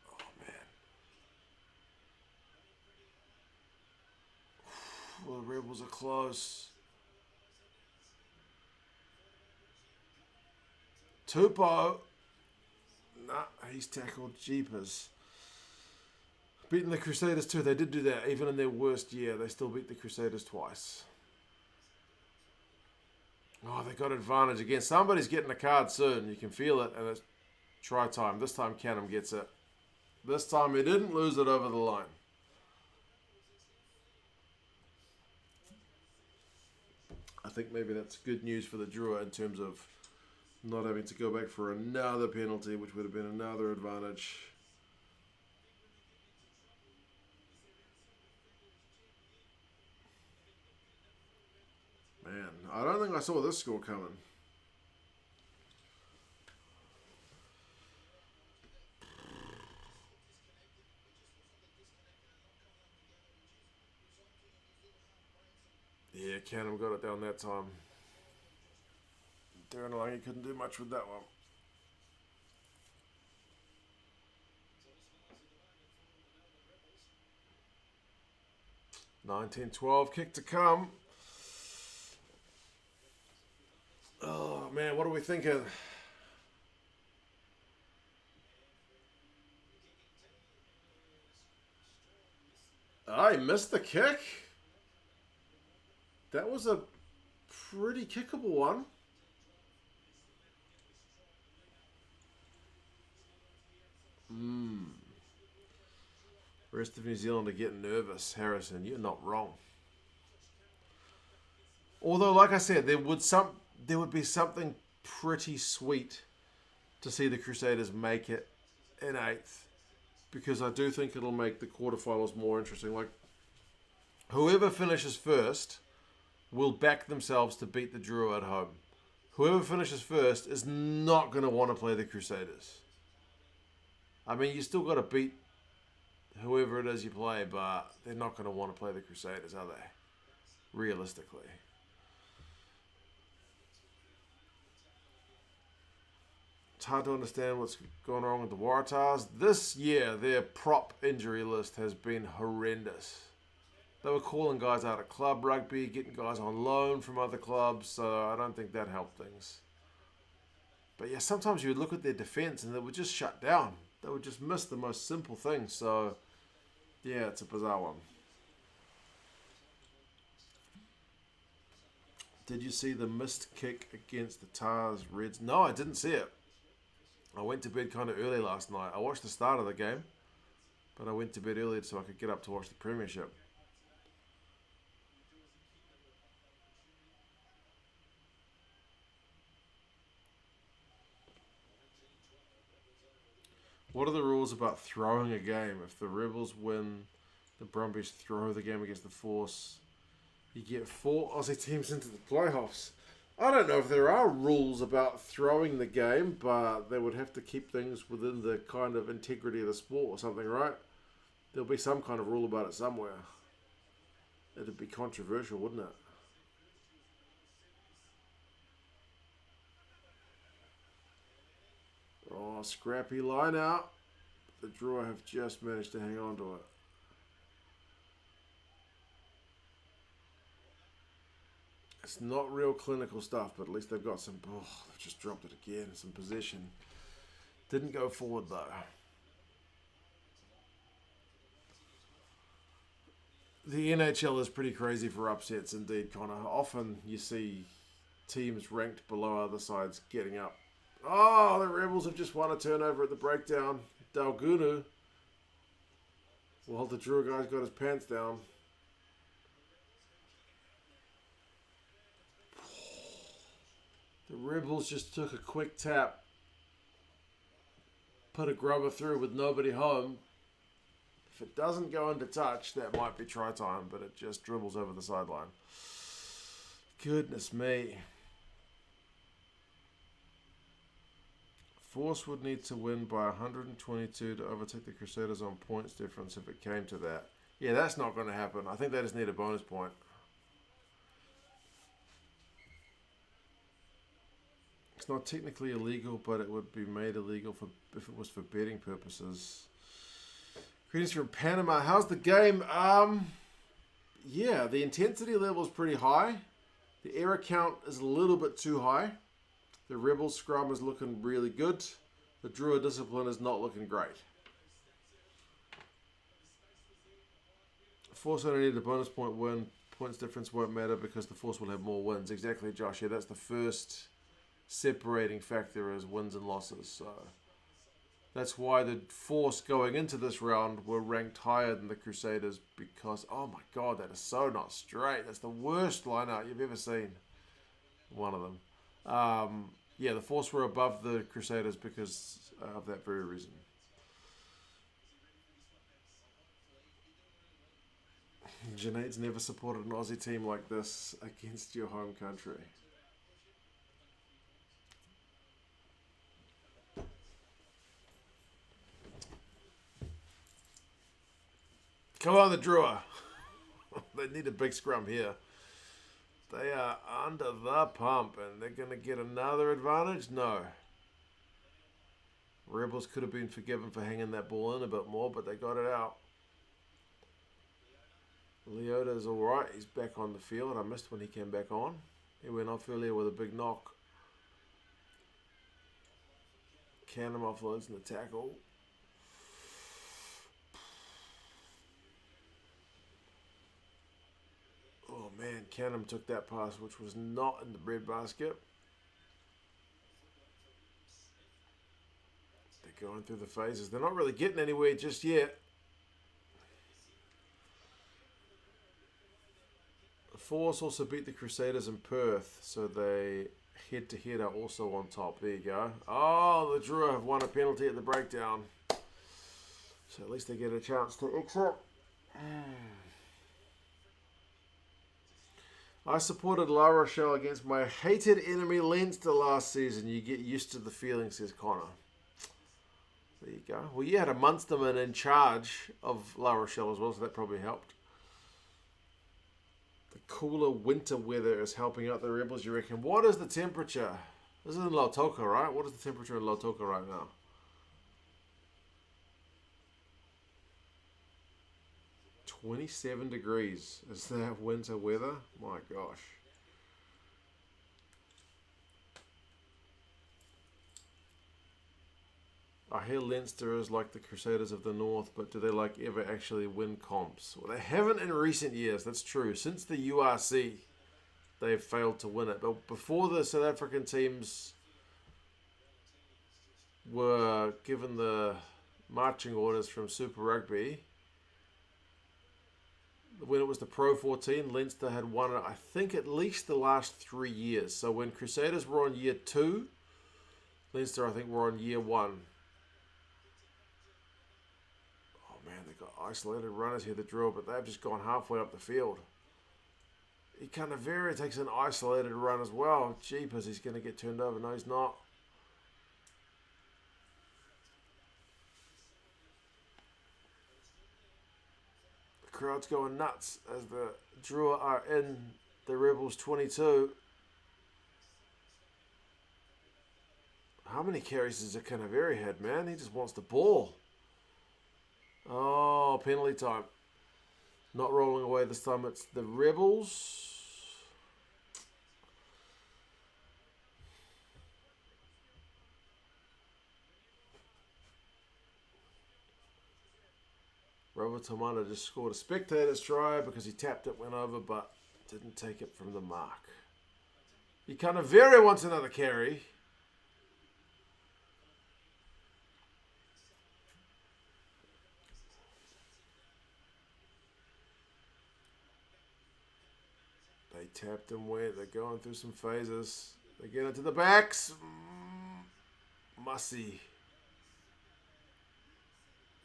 Oh, man. Well, the Rebels are close. Tupou. Nah, he's tackled Jeepers. Beating the Crusaders too. They did do that. Even in their worst year, they still beat the Crusaders twice. Oh, they got advantage again. Somebody's getting a card soon. You can feel it, and it's try time. This time Canham gets it. This time he didn't lose it over the line. I think maybe that's good news for the Drua in terms of not having to go back for another penalty, which would have been another advantage. Man, I don't think I saw this score coming. Yeah, Canham got it down that time. Darren Lange couldn't do much with that one. 19-12, kick to come. Oh, man, what are we thinking? I missed the kick. That was a pretty kickable one. Rest of New Zealand are getting nervous. Harrison, you're not wrong. Although, like I said, there would be something pretty sweet to see the Crusaders make it in 8th, because I do think it'll make the quarterfinals more interesting. Like, whoever finishes first will back themselves to beat the Drua at home. Whoever finishes first is not going to want to play the Crusaders. I mean, you still got to beat whoever it is you play, but they're not going to want to play the Crusaders, are they? Realistically. It's hard to understand what's going on with the Waratahs. This year, their prop injury list has been horrendous. They were calling guys out of club rugby, getting guys on loan from other clubs, so I don't think that helped things. But yeah, sometimes you would look at their defence and they would just shut down. They would just miss the most simple things. So, yeah, it's a bizarre one. Did you see the missed kick against the Tars Reds? No, I didn't see it. I went to bed kind of early last night. I watched the start of the game, but I went to bed early so I could get up to watch the Premiership. What are the rules about throwing a game? If the Rebels win, the Brumbies throw the game against the Force, you get 4 Aussie teams into the playoffs. I don't know if there are rules about throwing the game, but they would have to keep things within the kind of integrity of the sport or something, right? There'll be some kind of rule about it somewhere. It'd be controversial, wouldn't it? Oh, scrappy line out. The Drua have just managed to hang on to it. It's not real clinical stuff, but at least they've got some... Oh, they've just dropped it again. Some possession. Didn't go forward, though. The NHL is pretty crazy for upsets, indeed, Connor. Often you see teams ranked below other sides getting up. Oh, the Rebels have just won a turnover at the breakdown. Dalgunu. Well, the Drua guy's got his pants down. The Rebels just took a quick tap. Put a grubber through with nobody home. If it doesn't go into touch, that might be try time, but it just dribbles over the sideline. Goodness me. Force would need to win by 122 to overtake the Crusaders on points difference if it came to that. Yeah, that's not going to happen. I think they just need a bonus point. It's not technically illegal, but it would be made illegal if it was for betting purposes. Greetings from Panama. How's the game? Yeah, the intensity level is pretty high. The error count is a little bit too high. The Rebels scrum is looking really good. The Drua discipline is not looking great. Force only need a bonus point win. Points difference won't matter because the Force will have more wins. Exactly, Josh. Yeah, that's the first separating factor is wins and losses. So that's why the Force going into this round were ranked higher than the Crusaders because, oh my God, that is so not straight. That's the worst lineout you've ever seen. One of them. Yeah, the Force were above the Crusaders because of that very reason. Junaid's never supported an Aussie team like this against your home country. Come on, the Drua. They need a big scrum here. They are under the pump, and they're going to get another advantage? No. Rebels could have been forgiven for hanging that ball in a bit more, but they got it out. Leota's alright. He's back on the field. I missed when he came back on. He went off earlier with a big knock. Canham offloads in the tackle. Oh man, Canham took that pass, which was not in the breadbasket. They're going through the phases. They're not really getting anywhere just yet. The Force also beat the Crusaders in Perth, so they head-to-head are also on top. There you go. Oh, the Drua have won a penalty at the breakdown. So at least they get a chance to exit. I supported La Rochelle against my hated enemy Leinster last season. You get used to the feeling, says Connor. There you go. Well, you had a Munsterman in charge of La Rochelle as well, so that probably helped. The cooler winter weather is helping out the Rebels, you reckon? What is the temperature? This is in Lautoka, right? What is the temperature in Lautoka right now? $27 degrees. Is that winter weather? My gosh. I hear Leinster is like the Crusaders of the North, but do they like ever actually win comps? Well, they haven't in recent years. That's true. Since the URC, they've failed to win it. But before the South African teams were given the marching orders from Super Rugby, when it was the Pro 14, Leinster had won it, I think, at least the last 3 years. So when Crusaders were on year 2, Leinster, I think, were on year 1. Oh, man, they've got isolated runners here, the Drua, but they've just gone halfway up the field. Ikanavera takes an isolated run as well. Jeepers, he's going to get turned over. No, he's not. Crowd's going nuts as the Drua are in the Rebels 22. How many carries has Ikanavera had, man? He just wants the ball. Oh, penalty time. Not rolling away this time. It's the Rebels. Robert Tamana just scored a spectator's try because he tapped it, went over, but didn't take it from the mark. Ikanavera wants another carry. They tapped him wet. They're going through some phases. They get into the backs. Mussy.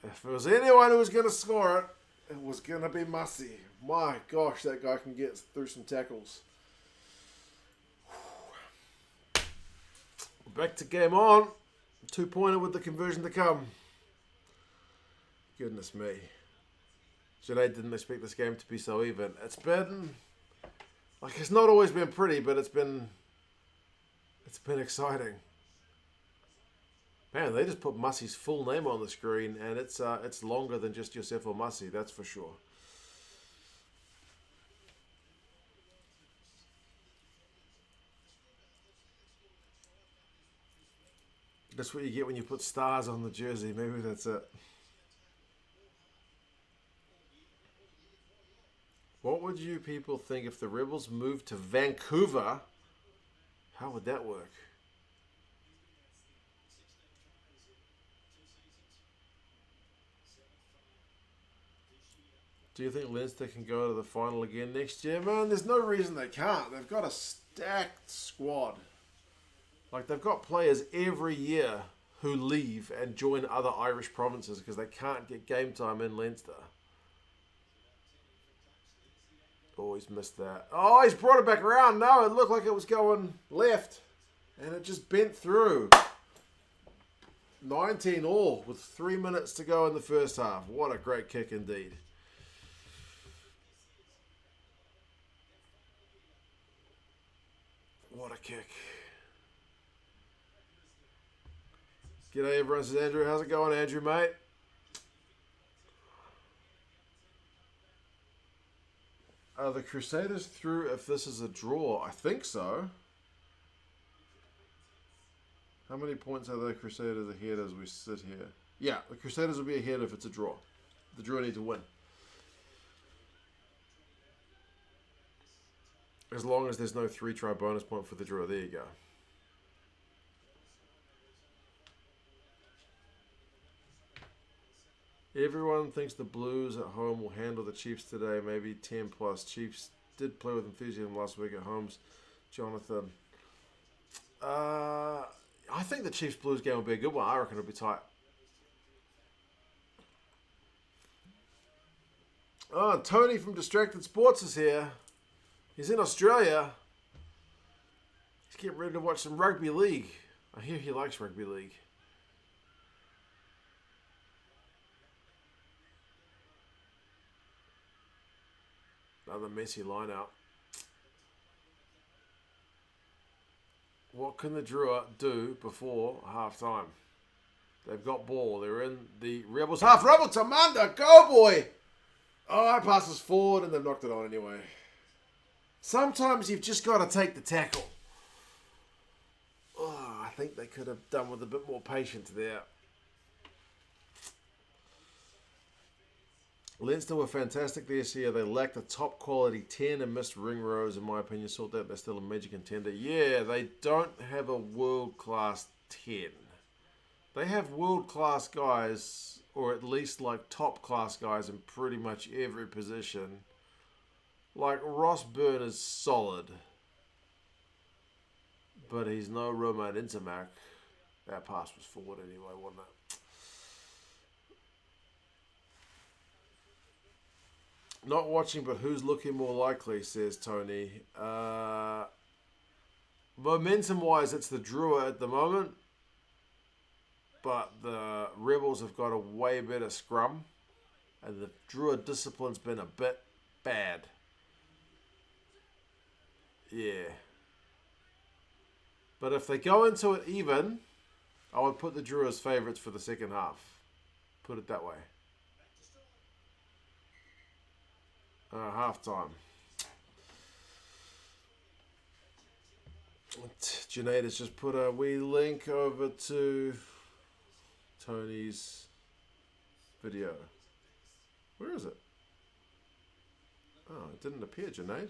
If there was anyone who was going to score it, it was going to be Mussy. My gosh, that guy can get through some tackles. Back to game on. 2-pointer with the conversion to come. Goodness me. Junaid didn't expect this game to be so even. It's been... Like, it's not always been pretty, but it's been It's been exciting. Man, they just put Mussey's full name on the screen, and it's longer than just Yosefo Mussey, that's for sure. That's what you get when you put stars on the jersey. Maybe that's it. What would you people think if the Rebels moved to Vancouver? How would that work? Do you think Leinster can go to the final again next year? Man, there's no reason they can't. They've got a stacked squad. Like, they've got players every year who leave and join other Irish provinces because they can't get game time in Leinster. Always missed that. Oh, he's brought it back around. No, it looked like it was going left. And it just bent through. 19 all with 3 minutes to go in the first half. What a great kick indeed. What a kick. G'day everyone, says Andrew. How's it going, Andrew, mate? Are the Crusaders through if this is a draw? I think so. How many points are the Crusaders ahead as we sit here? Yeah, the Crusaders will be ahead if it's a draw. The Drua need to win. As long as there's no 3-try bonus point for the Drua. There you go. Everyone thinks the Blues at home will handle the Chiefs today. Maybe 10 plus. Chiefs did play with enthusiasm last week at homes. Jonathan. I think the Chiefs Blues game will be a good one. I reckon it'll be tight. Oh, Tony from Distracted Sports is here. He's in Australia. He's getting ready to watch some rugby league. I hear he likes rugby league. Another messy line out. What can the Drua do before half time? They've got ball. They're in the Rebels half. Rebel Tamanda, go boy! Oh, that passes forward and they've knocked it on anyway. Sometimes you've just got to take the tackle. Oh, I think they could have done with a bit more patience there. Leinster were fantastic this year. They lacked a top quality 10 and missed ring rows, in my opinion. Sort that they're still a major contender. Yeah, they don't have a world-class 10. They have world-class guys, or at least like top-class guys in pretty much every position. Like, Ross Byrne is solid. But he's no Romain Intermac. That pass was forward anyway, wasn't it? Not watching, but who's looking more likely, says Tony. Momentum-wise, it's the Drua at the moment. But the Rebels have got a way better scrum. And the Drua discipline's been a bit bad. Yeah. But if they go into it even, I would put the Drua as favourites for the second half. Put it that way. Half time. Junaid has just put a wee link over to Tony's video. Where is it? Oh, it didn't appear, Junaid.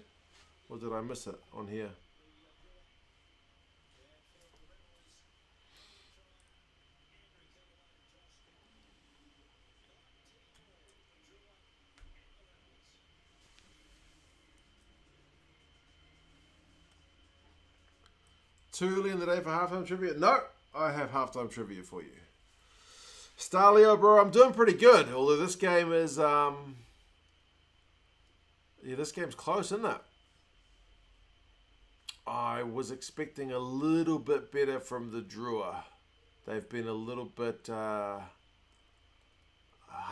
Or did I miss it on here? Too early in the day for halftime trivia? No, I have halftime trivia for you. Starleo, bro, I'm doing pretty good. Although this game is, yeah, this game's close, isn't it? I was expecting a little bit better from the Drua. They've been a little bit, I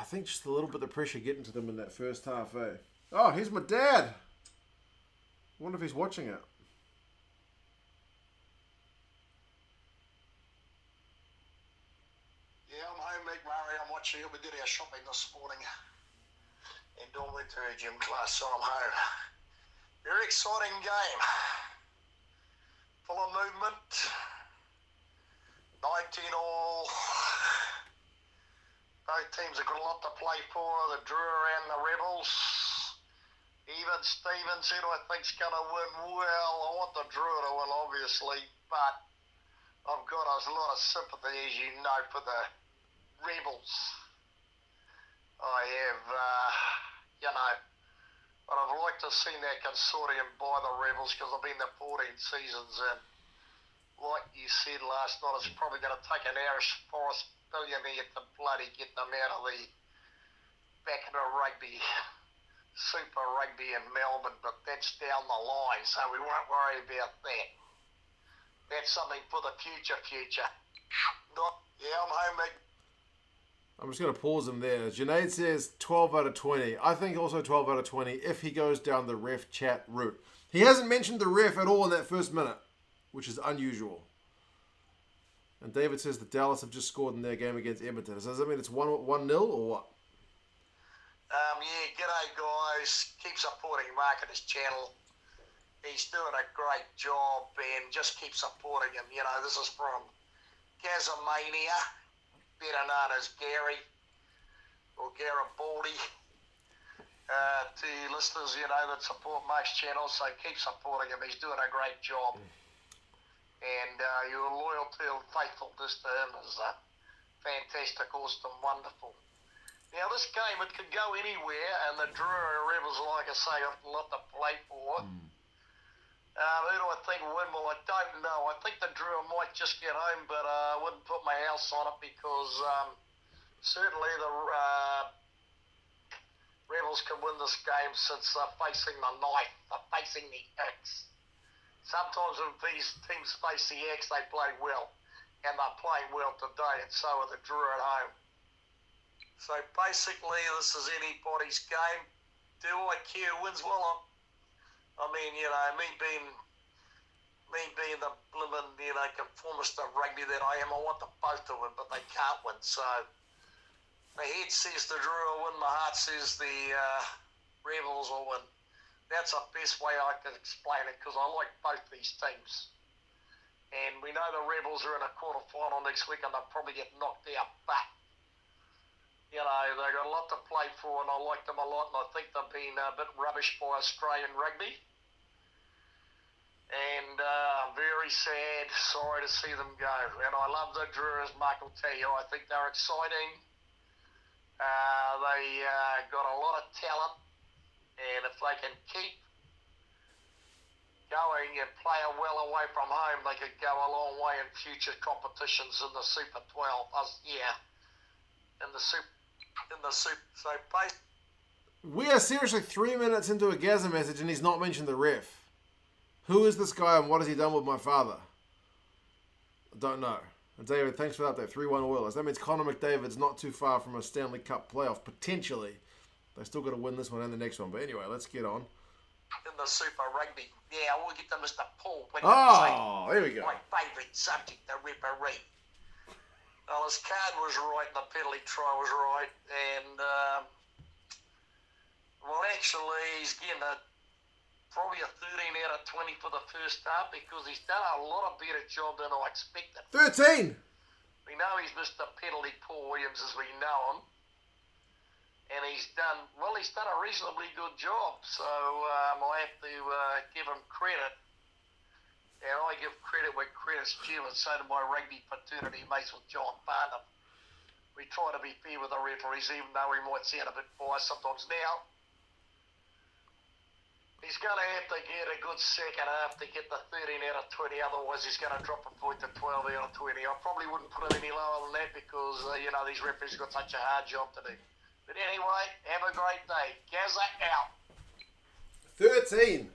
think just a little bit of pressure getting to them in that first half, eh? Oh, here's my dad. I wonder if he's watching it. out shopping this morning and doing my gym class, so I'm home. Very exciting game. Full of movement. 19 all. Both teams have got a lot to play for, the Drua and the Rebels. Even Stevens, who I think's going to win. Well, I want the Drua to win, obviously, but I've got a lot of sympathy, as you know, for the Rebels. I have, but I've liked to have seen that consortium by the Rebels because I've been there 14 seasons, and like you said last night, it's probably going to take an Irish Forest billionaire to bloody get them out of the back of the rugby, Super Rugby in Melbourne, but that's down the line, so we won't worry about that. That's something for the future. I'm home, mate. I'm just going to pause him there. Junaid says 12 out of 20. I think also 12 out of 20 if he goes down the ref chat route. He hasn't mentioned the ref at all in that first minute, which is unusual. And David says the Dallas have just scored in their game against Edmonton. Does that mean it's 1-0 or what? Yeah, g'day guys. Keep supporting Mark and his channel. He's doing a great job, and just keep supporting him. You know, this is from Gazamania, better known as Gary, or Garibaldi, to listeners, you know, that support Mark's channel, so keep supporting him. He's doing a great job. And your loyalty and faithfulness to him is fantastic, awesome, wonderful. Now, this game, it could go anywhere, and the Drua Rebels, like I say, have a lot to play for. Who do I think will win? Well, I don't know. I think the Drua might just get home, but I wouldn't put my house on it because certainly the Rebels can win this game since they're facing the knife, they're facing the axe. Sometimes when these teams face the axe, they play well, and they're playing well today, and so are the Drua at home. So basically, this is anybody's game. Do I care who wins? Well, I mean, you know, me being the blimmin', you know, conformist of rugby that I am, I want them both to win, but they can't win. So my head says the Drua will win, my heart says the Rebels will win. That's the best way I can explain it, because I like both these teams. And we know the Rebels are in a quarter-final next week, and they'll probably get knocked out, but you know, they've got a lot to play for, and I like them a lot, and I think they've been a bit rubbish by Australian rugby. And I'm very sad, sorry to see them go. And I love the Drua, as Mark will tell you. I think they're exciting. They got a lot of talent, and if they can keep going and play well away from home, they could go a long way in future competitions in the Super 12. In the Super. So we are seriously 3 minutes into a Gaza message and he's not mentioned the ref. Who is this guy and what has he done with my father? I don't know. And David, thanks for that update. 3-1 Oilers. That means Connor McDavid's not too far from a Stanley Cup playoff, potentially. They still got to win this one and the next one. But anyway, let's get on. In the Super Rugby. Yeah, we'll get to Mr. Paul. Here we go. My favourite subject, the referee. Well, his card was right and the penalty try was right. And, actually, he's getting probably a 13 out of 20 for the first half because he's done a lot of better job than I expected. 13! We know he's Mr. Penalty Paul Williams as we know him. And he's done a reasonably good job. So I have to give him credit. And I give credit where credit's due, and so do my rugby fraternity mates with John Barnum. We try to be fair with the referees, even though we might sound a bit biased sometimes. Now, he's going to have to get a good second half to get the 13 out of 20, otherwise he's going to drop a point to 12 out of 20. I probably wouldn't put him any lower than that because, these referees have got such a hard job to do. But anyway, have a great day. Gaza out. 13.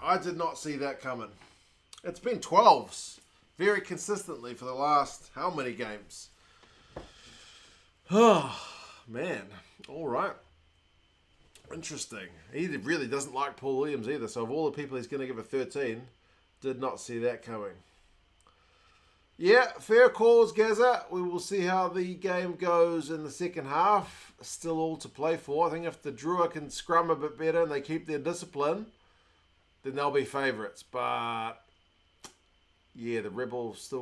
I did not see that coming. It's been 12s very consistently for the last how many games? Oh, man. All right. Interesting. He really doesn't like Paul Williams either. So of all the people he's going to give a 13, did not see that coming. Yeah, fair calls, Gaza. We will see how the game goes in the second half. Still all to play for. I think if the Drua can scrum a bit better and they keep their discipline, then they'll be favourites. But yeah, the Rebels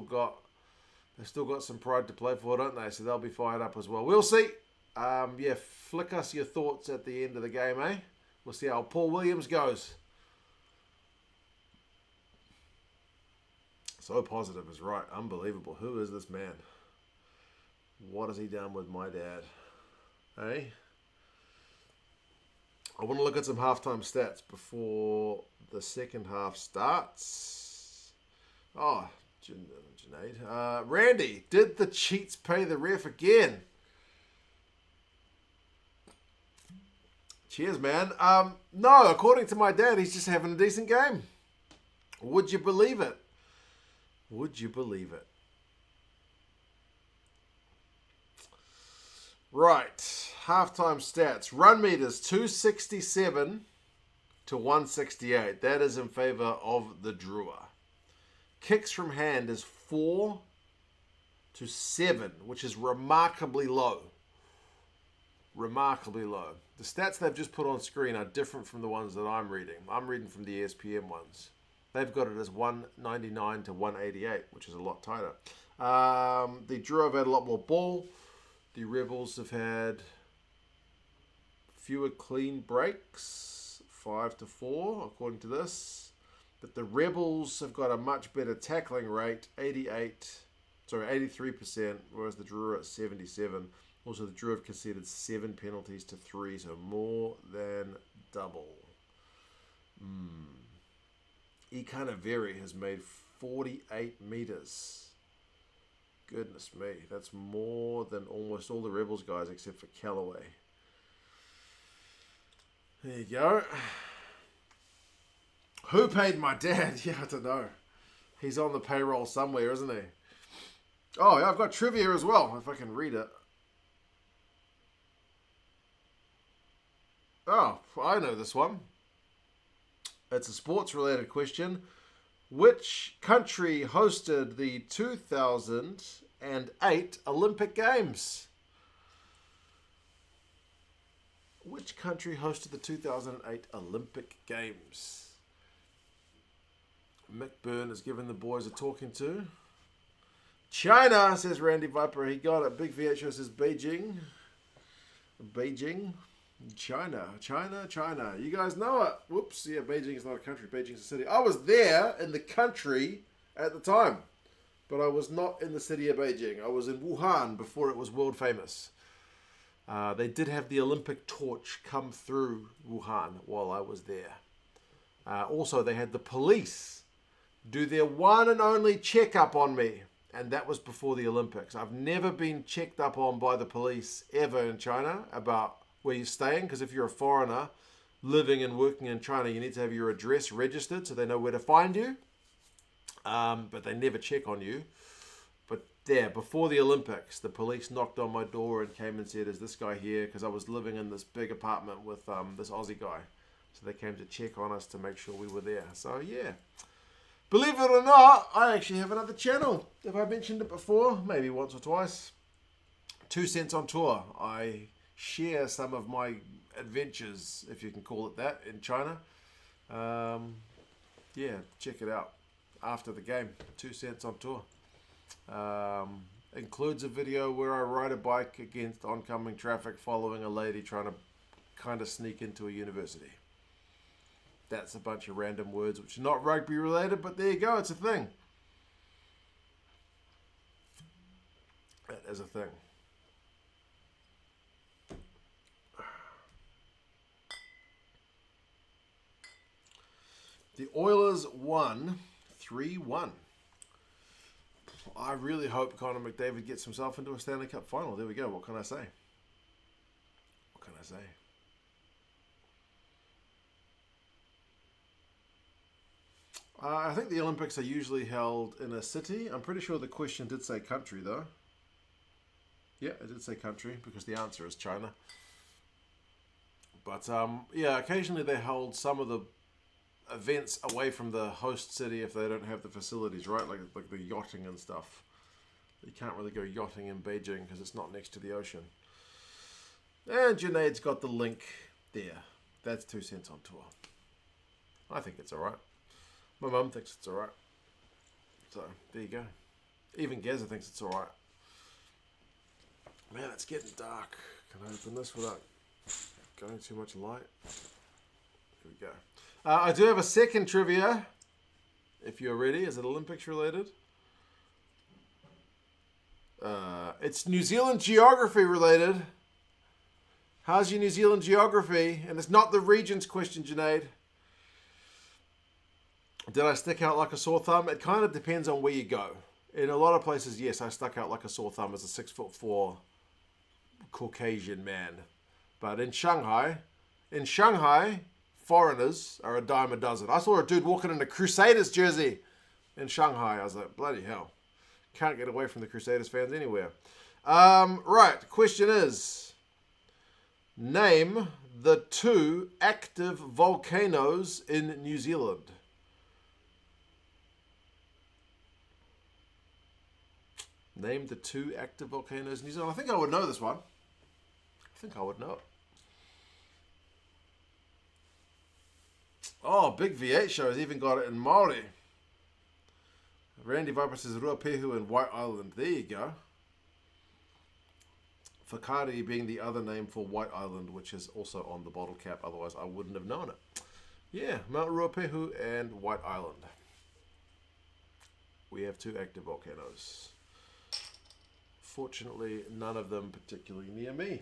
they've still got some pride to play for, don't they? So they'll be fired up as well. We'll see. Yeah, flick us your thoughts at the end of the game, eh? We'll see how Paul Williams goes. So positive is right. Unbelievable. Who is this man? What has he done with my dad? Eh? I want to look at some halftime stats before the second half starts. Oh, Junaid. Randy, did the cheats pay the ref again? Cheers, man. No, according to my dad, he's just having a decent game. Would you believe it? Would you believe it? Right. Halftime stats. Run meters 267 to 168. That is in favour of the Drua. Kicks from hand is 4 to 7, which is remarkably low. Remarkably low. The stats they've just put on screen are different from the ones that I'm reading. I'm reading from the ESPN ones. They've got it as 199 to 188, which is a lot tighter. The Drua have had a lot more ball. The Rebels have had fewer clean breaks, 5 to 4, according to this. But the Rebels have got a much better tackling rate, 83%, whereas the Drua at 77. Also, the Drua have conceded 7 penalties to 3, so more than double. Ikanaveri has made 48 metres. Goodness me, that's more than almost all the Rebels guys except for Callaway. There you go. Who paid my dad? Yeah, I don't know. He's on the payroll somewhere, isn't he? Oh, yeah, I've got trivia as well, if I can read it. Oh, I know this one. It's a sports-related question. Which country hosted the 2008 Olympic Games? Which country hosted the 2008 Olympic Games? Mick Byrne has given the boys a talking to. China, says Randy Viper. He got it. Big VHO says Beijing. Beijing. China. You guys know it. Whoops. Yeah, Beijing is not a country. Beijing's a city. I was there in the country at the time, but I was not in the city of Beijing. I was in Wuhan before it was world famous. They did have the Olympic torch come through Wuhan while I was there. Also, they had the police do their one and only checkup on me, and that was before the Olympics. I've never been checked up on by the police ever in China about where you're staying, because if you're a foreigner living and working in China, you need to have your address registered so they know where to find you. But they never check on you. But there, before the Olympics, the police knocked on my door and came and said, is this guy here? Because I was living in this big apartment with this Aussie guy. So they came to check on us to make sure we were there. So yeah. Believe it or not, I actually have another channel. Have I mentioned it before? Maybe once or twice. 2 Cents on Tour. I share some of my adventures, if you can call it that, in China. Yeah, check it out after the game. 2 Cents on Tour. Includes a video where I ride a bike against oncoming traffic following a lady trying to kind of sneak into a university. That's a bunch of random words which are not rugby related, but there you go, it's a thing. That is a thing. The Oilers won 3-1. I really hope Connor McDavid gets himself into a Stanley Cup final. There we go. What can I say? What can I say? I think the Olympics are usually held in a city. I'm pretty sure the question did say country, though. Yeah, it did say country because the answer is China. But, yeah, occasionally they hold some of the events away from the host city if they don't have the facilities, right? Like the yachting and stuff. You can't really go yachting in Beijing because it's not next to the ocean. And Junaid's got the link there. That's 2 cents on tour. I think it's alright. My mum thinks it's alright. So, there you go. Even Gaza thinks it's alright. Man, it's getting dark. Can I open this without going too much light? Here we go. I do have a second trivia. If you're ready. Is it Olympics related? It's New Zealand geography related. How's your New Zealand geography? And it's not the regions question, Junaid. Did I stick out like a sore thumb? It kind of depends on where you go. In a lot of places, yes, I stuck out like a sore thumb as a 6'4" Caucasian man. But in Shanghai, foreigners are a dime a dozen. I saw a dude walking in a Crusaders jersey in Shanghai. I was like, bloody hell. Can't get away from the Crusaders fans anywhere. Right, question is, name the 2 active volcanoes in New Zealand. Name the 2 active volcanoes in New Zealand. I think I would know this one. I think I would know it. Oh, Big V8 show has even got it in Māori. Randy Viper says Ruapehu and White Island. There you go. Whakaari being the other name for White Island, which is also on the bottle cap. Otherwise, I wouldn't have known it. Yeah, Mount Ruapehu and White Island. We have 2 active volcanoes. Fortunately, none of them particularly near me.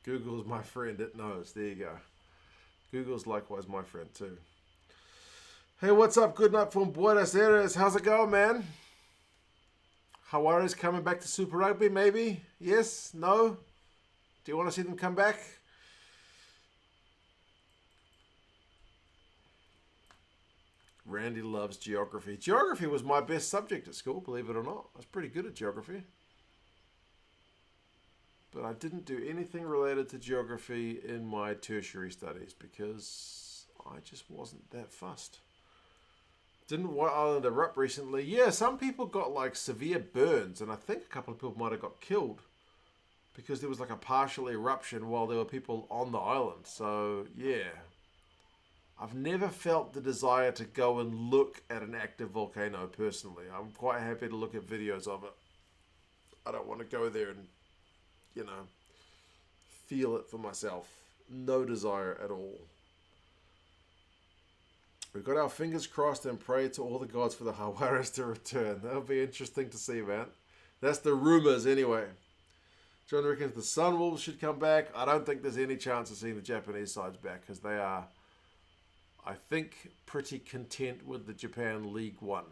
Google's my friend, it knows. There you go. Google's likewise my friend too. Hey, what's up? Good night from Buenos Aires. How's it going, man? Hawari's coming back to Super Rugby, maybe? Yes? No? Do you want to see them come back? Randy loves geography. Geography was my best subject at school, believe it or not. I was pretty good at geography. But I didn't do anything related to geography in my tertiary studies because I just wasn't that fussed. Didn't White Island erupt recently? Yeah, some people got like severe burns, and I think a couple of people might have got killed because there was like a partial eruption while there were people on the island. So, yeah. I've never felt the desire to go and look at an active volcano personally. I'm quite happy to look at videos of it. I don't want to go there and, you know, feel it for myself. No desire at all. We've got our fingers crossed and pray to all the gods for the Hawaras to return. That'll be interesting to see, man. That's the rumors anyway. John reckons the Sunwolves should come back. I don't think there's any chance of seeing the Japanese sides back because they are, I think, pretty content with the Japan League One.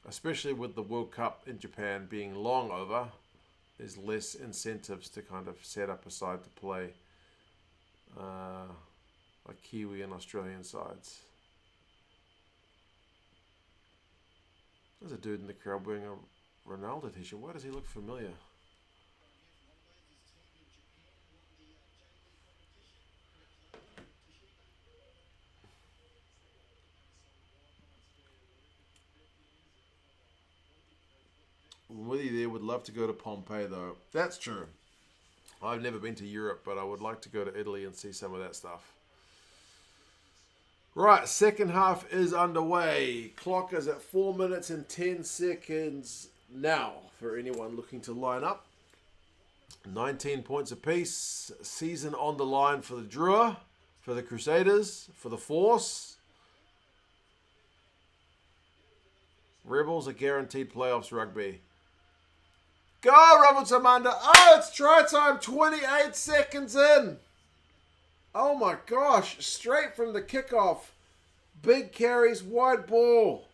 Especially with the World Cup in Japan being long over, there's less incentives to kind of set up a side to play like Kiwi and Australian sides. There's a dude in the crowd wearing a Ronaldo t-shirt. Why does he look familiar? Willie there would love to go to Pompeii though. That's true. I've never been to Europe, but I would like to go to Italy and see some of that stuff. Right, second half is underway. Clock is at 4 minutes and 10 seconds now for anyone looking to line up. 19 points apiece. Season on the line for the Drua, for the Crusaders, for the Force. Rebels are guaranteed playoffs rugby. Go, Ravutamanda. Oh, it's try time. 28 seconds in. Oh my gosh. Straight from the kickoff. Big carries, wide ball.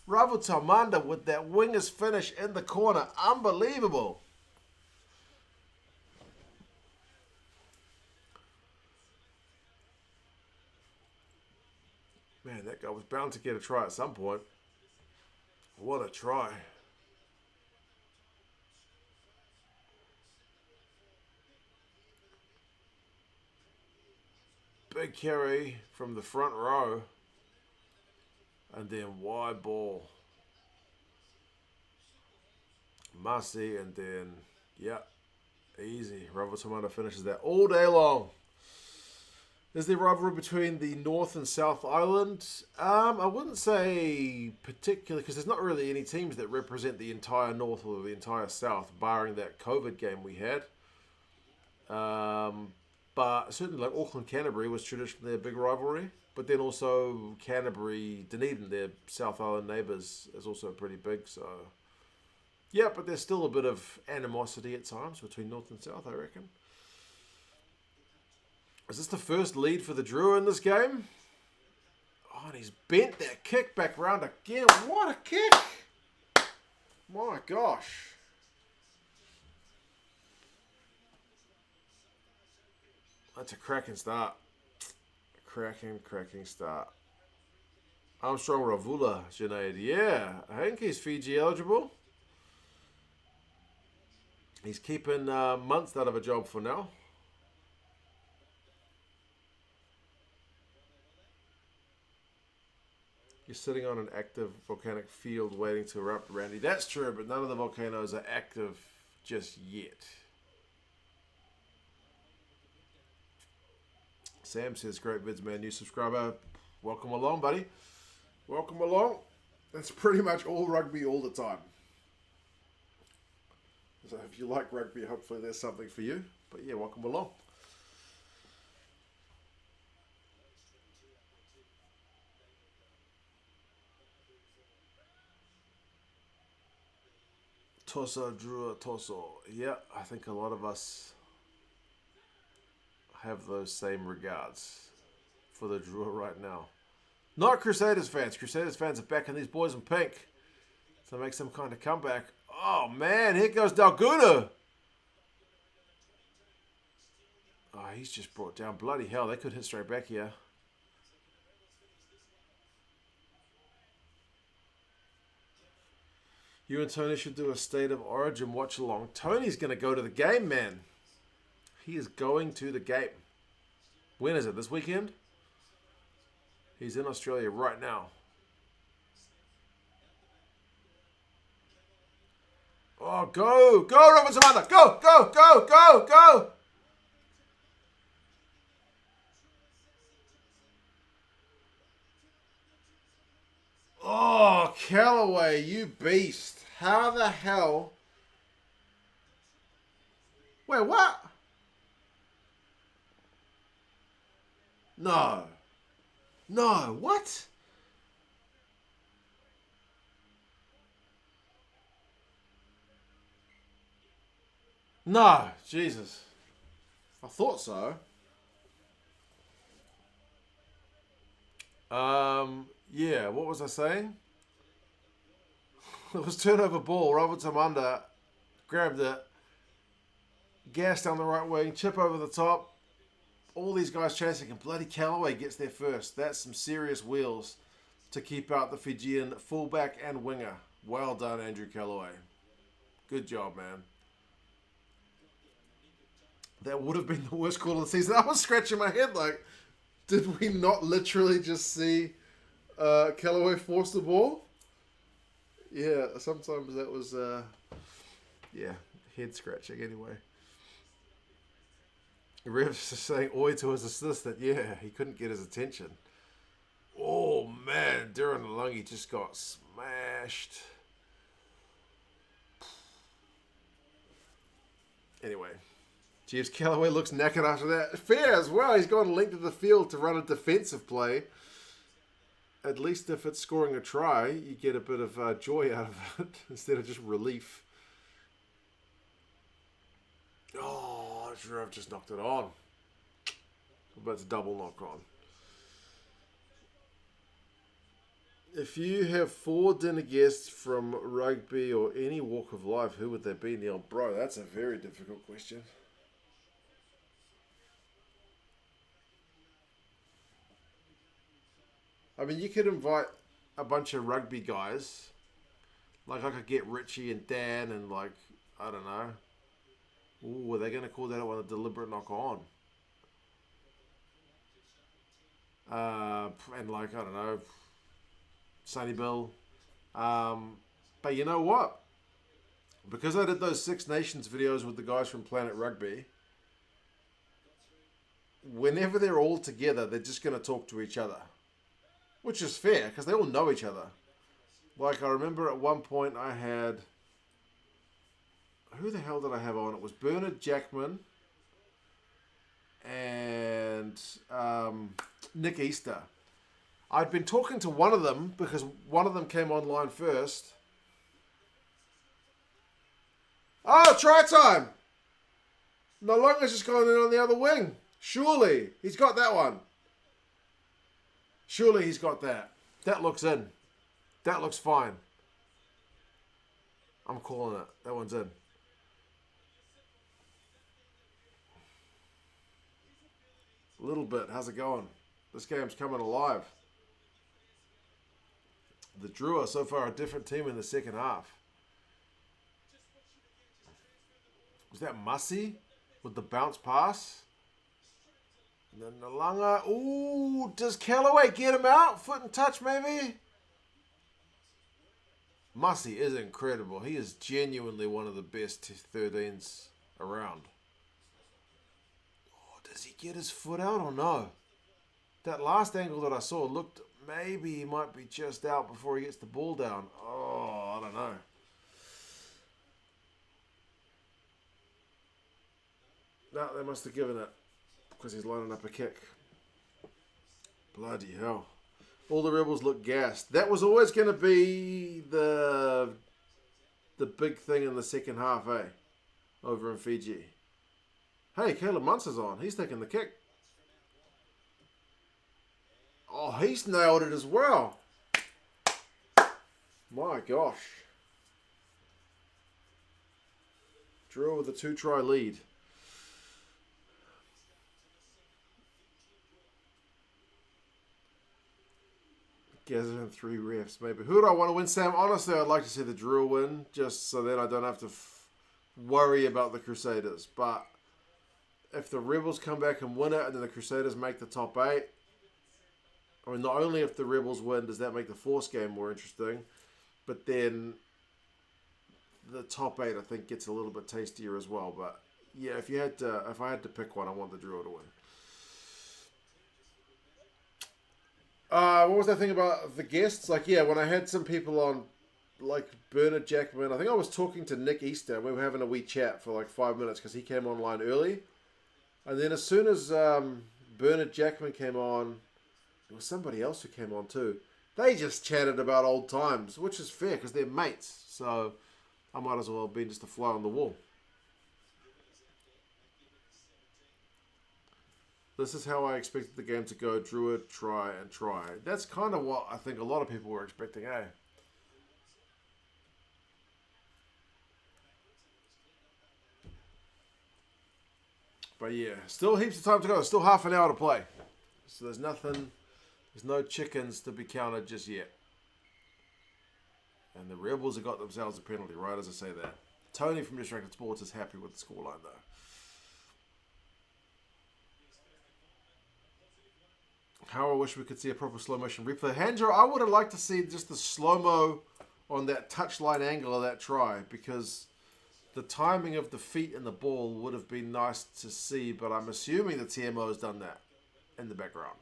Ravutamanda with that wingers finish in the corner. Unbelievable. Man, that guy was bound to get a try at some point. What a try. Big carry from the front row. And then wide ball. Massey, and then, yeah, easy. Ravatamata finishes that all day long. Is there rivalry between the North and South Island? I wouldn't say particularly, because there's not really any teams that represent the entire North or the entire South, barring that COVID game we had. But certainly, like Auckland-Canterbury was traditionally a big rivalry. But then also Canterbury-Dunedin, their South Island neighbours, is also pretty big. So, yeah, but there's still a bit of animosity at times between North and South, I reckon. Is this the first lead for the Drua in this game? Oh, and he's bent that kick back round again. What a kick! My gosh. That's a cracking start. Cracking start. Armstrong Ravula, Junaid. Yeah, I think he's Fiji eligible. He's keeping months out of a job for now. You're sitting on an active volcanic field waiting to erupt, Randy. That's true, but none of the volcanoes are active just yet. Sam says, great vids, man. New subscriber. Welcome along, buddy. Welcome along. That's pretty much all rugby all the time. So if you like rugby, hopefully there's something for you. But yeah, welcome along. Tosa, Drua, Toso. Yeah, I think a lot of us have those same regards for the Drua right now. Not Crusaders fans. Crusaders fans are backing these boys in pink to make some kind of comeback. Oh man, here goes Dalguna. Oh, he's just brought down. Bloody hell, they could hit straight back here. You and Tony should do a State of Origin watch along. Tony's going to go to the game, man. He is going to the game. When is it? This weekend? He's in Australia right now. Oh, go! Go, Robert Samantha! Go! Go! Go! Go! Go! Oh, Callaway, you beast. How the hell? Wait, what? No. No, what? No, Jesus. I thought so. Yeah, what was I saying? It was turnover ball. Robert Tamanda grabbed it. Gas down the right wing. Chip over the top. All these guys chasing, and bloody Callaway gets there first. That's some serious wheels to keep out the Fijian fullback and winger. Well done, Andrew Callaway. Good job, man. That would have been the worst call of the season. I was scratching my head like, did we not literally just see Callaway force the ball? Yeah, sometimes that was, yeah, head scratching anyway. Revs is saying oi to his assistant. Yeah, he couldn't get his attention. Oh, man. Duran Lungi just got smashed. Anyway. Jeeves Callaway looks knackered after that. Fair as well. He's gone length of the field to run a defensive play. At least if it's scoring a try, you get a bit of joy out of it instead of just relief. Oh, I've just knocked it on. But it's double knock on. If you have 4 dinner guests from rugby or any walk of life, who would they be, Neil? Bro, that's a very difficult question. I mean, you could invite a bunch of rugby guys. Like, I could get Richie and Dan and, like, I don't know. Ooh, are they going to call that one a deliberate knock on? and like, I don't know, Sonny Bill. But you know what? Because I did those Six Nations videos with the guys from Planet Rugby, whenever they're all together, they're just going to talk to each other. Which is fair, because they all know each other. Like, I remember at one point I had... Who the hell did I have on? It was Bernard Jackman and Nick Easter. I'd been talking to one of them because one of them came online first. Oh, try time! Nalonga's just gone in on the other wing. Surely. He's got that one. Surely he's got that. That looks in. That looks fine. I'm calling it. That one's in. A little bit. How's it going? This game's coming alive. The Drua so far a different team in the second half. Was that Mussy with the bounce pass? And then Nalanga. Ooh, does Callaway get him out? Foot and touch maybe? Mussy is incredible. He is genuinely one of the best 13s around. Oh, does he get his foot out or no? That last angle that I saw looked maybe he might be just out before he gets the ball down. Oh, I don't know. No, they must have given it because he's lining up a kick. Bloody hell. All the Rebels look gassed. That was always going to be the big thing in the second half, eh? Over in Fiji. Hey, Caleb Munson's on. He's taking the kick. Oh, he's nailed it as well. My gosh. Drua with a 2-try lead. Gathering 3 refs, maybe. Who do I want to win, Sam? Honestly, I'd like to see the Drua win, just so then I don't have to worry about the Crusaders. But if the Rebels come back and win it, and then the Crusaders make the top 8, I mean, not only if the Rebels win does that make the Force game more interesting, but then the top 8 I think gets a little bit tastier as well. But yeah, if I had to pick one, I want the Drua to win. What was that thing about the guests? Like, yeah, when I had some people on, like Bernard Jackman, I think I was talking to Nick Easter, and we were having a wee chat for like 5 minutes because he came online early. And then as soon as Bernard Jackman came on, there was somebody else who came on too. They just chatted about old times, which is fair because they're mates. So I might as well have been just a fly on the wall. This is how I expected the game to go. Drua, try and try. That's kind of what I think a lot of people were expecting, eh? But yeah, still heaps of time to go. Still half an hour to play. So there's no chickens to be counted just yet. And the Rebels have got themselves a penalty, right as I say that. Tony from Distracted Sports is happy with the scoreline though. How I wish we could see a proper slow motion replay. Hanjo, I would have liked to see just the slow-mo on that touchline angle of that try because the timing of the feet and the ball would have been nice to see, but I'm assuming the TMO has done that in the background.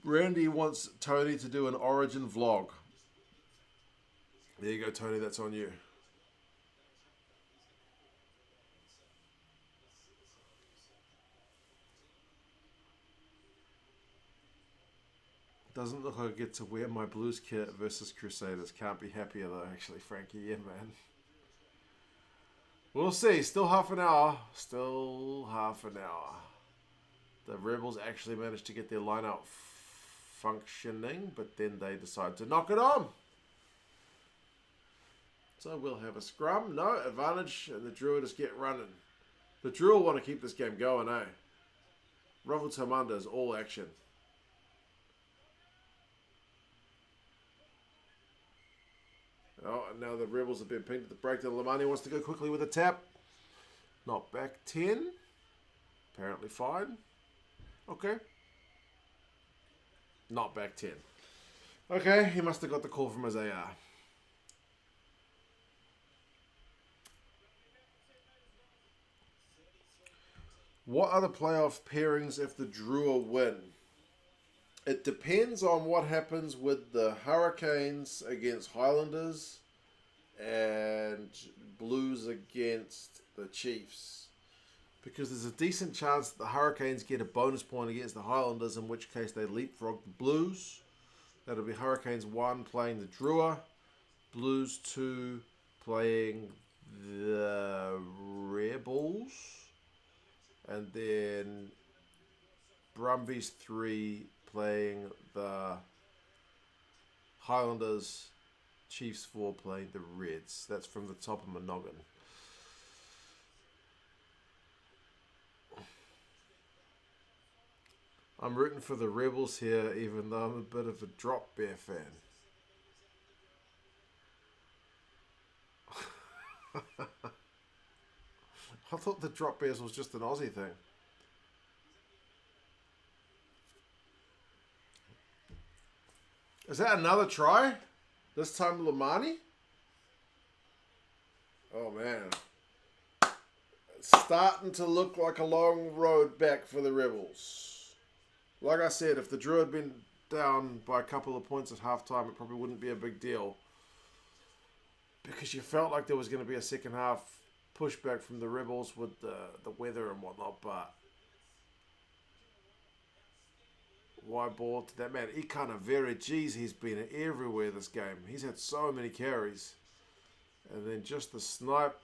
Randy wants Tony to do an Origin vlog. There you go, Tony. That's on you. Doesn't look like I get to wear my Blues kit versus Crusaders. Can't be happier though, actually, Frankie. Yeah, man. We'll see. Still half an hour. Still half an hour. The Rebels actually managed to get their lineup functioning, but then they decide to knock it on. So we'll have a scrum. No, advantage, and the Drua just get running. The Drua want to keep this game going, eh? Ravel Tamanda is all action. Oh, and now the Rebels have been pinned at the break. Then Lamani wants to go quickly with a tap. Not back 10. Apparently fine. Okay. Not back 10. Okay, he must have got the call from his AR. What are the playoff pairings if the Drua win? It depends on what happens with the Hurricanes against Highlanders and Blues against the Chiefs. Because there's a decent chance that the Hurricanes get a bonus point against the Highlanders, in which case they leapfrog the Blues. That'll be Hurricanes 1 playing the Drua, Blues 2 playing the Rebels, and then Brumbies 3 playing the Highlanders, Chiefs 4 playing the Reds. That's from the top of my noggin. I'm rooting for the Rebels here, even though I'm a bit of a Drop Bear fan. I thought the Drop Bears was just an Aussie thing. Is that another try? This time Lamani? Oh man. It's starting to look like a long road back for the Rebels. Like I said, if the Drew had been down by a couple of points at halftime, it probably wouldn't be a big deal. Because you felt like there was going to be a second half pushback from the Rebels with the weather and whatnot, but why ball to that man? He kind of very, geez, he's been everywhere this game. He's had so many carries. And then just the snipe.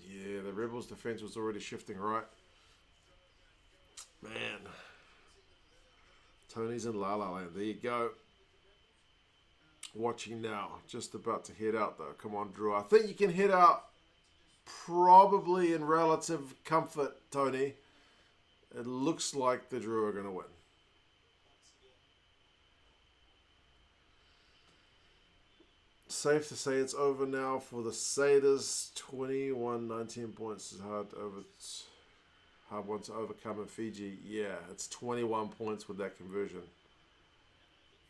Yeah, the Rebels' defense was already shifting right. Man. Tony's in La La Land. There you go. Watching now. Just about to head out though. Come on, Drew. I think you can head out probably in relative comfort, Tony. It looks like the Drew are going to win. Safe to say it's over now for the Satyrs. 21-19 points is hard one to overcome in Fiji. Yeah, it's 21 points with that conversion.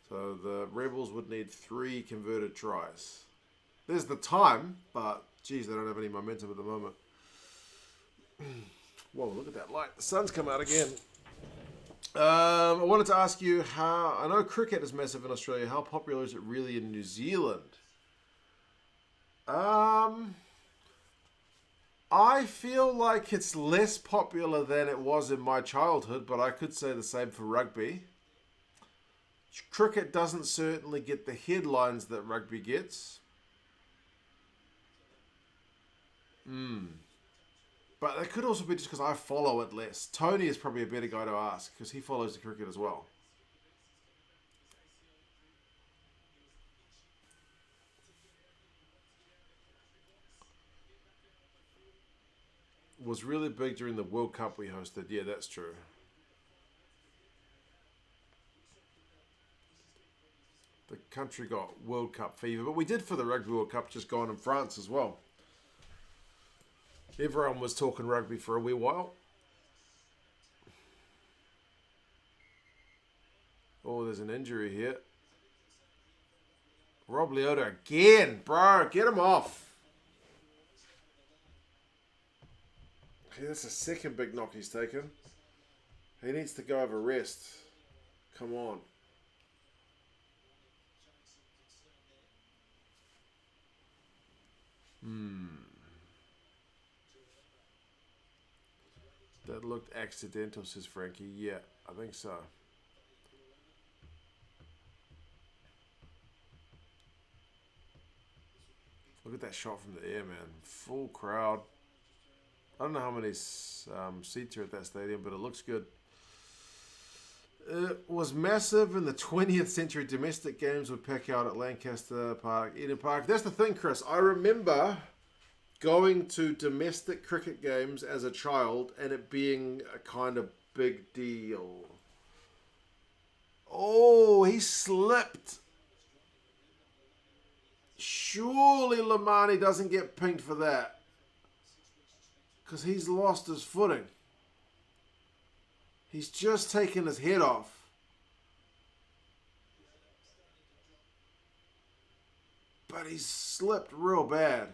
So the Rebels would need 3 converted tries. There's the time, but geez, they don't have any momentum at the moment. Whoa, look at that light. The sun's come out again. I wanted to ask you how... I know cricket is massive in Australia. How popular is it really in New Zealand? I feel like it's less popular than it was in my childhood, but I could say the same for rugby. Cricket doesn't certainly get the headlines that rugby gets. But it could also be just because I follow it less. Tony is probably a better guy to ask because he follows the cricket as well. Was really big during the World Cup we hosted. Yeah, that's true. The country got World Cup fever. But we did for the Rugby World Cup just gone in France as well. Everyone was talking rugby for a wee while. Oh, there's an injury here. Rob Leota again. Bro, get him off. Okay, that's the second big knock he's taken. He needs to go over rest. Come on. That looked accidental, says Frankie. Yeah, I think so. Look at that shot from the air, man. Full crowd. I don't know how many seats are at that stadium, but it looks good. It was massive in the 20th century. Domestic games would pack out at Lancaster Park, Eden Park. That's the thing, Chris. I remember going to domestic cricket games as a child and it being a kind of big deal. Oh, he slipped. Surely Lamani doesn't get pinged for that. because he's lost his footing. He's just taken his head off. But he's slipped real bad.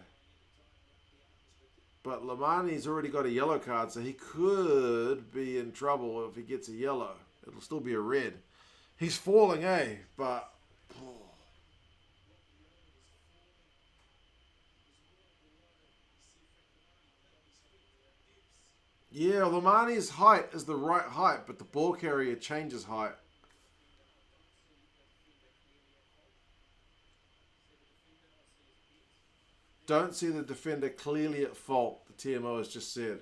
But Lamani's already got a yellow card, so he could be in trouble if he gets a yellow. It'll still be a red. He's falling, But... Yeah, Lamani's height is the right height, but the ball carrier changes height. Don't see the defender clearly at fault, the TMO has just said.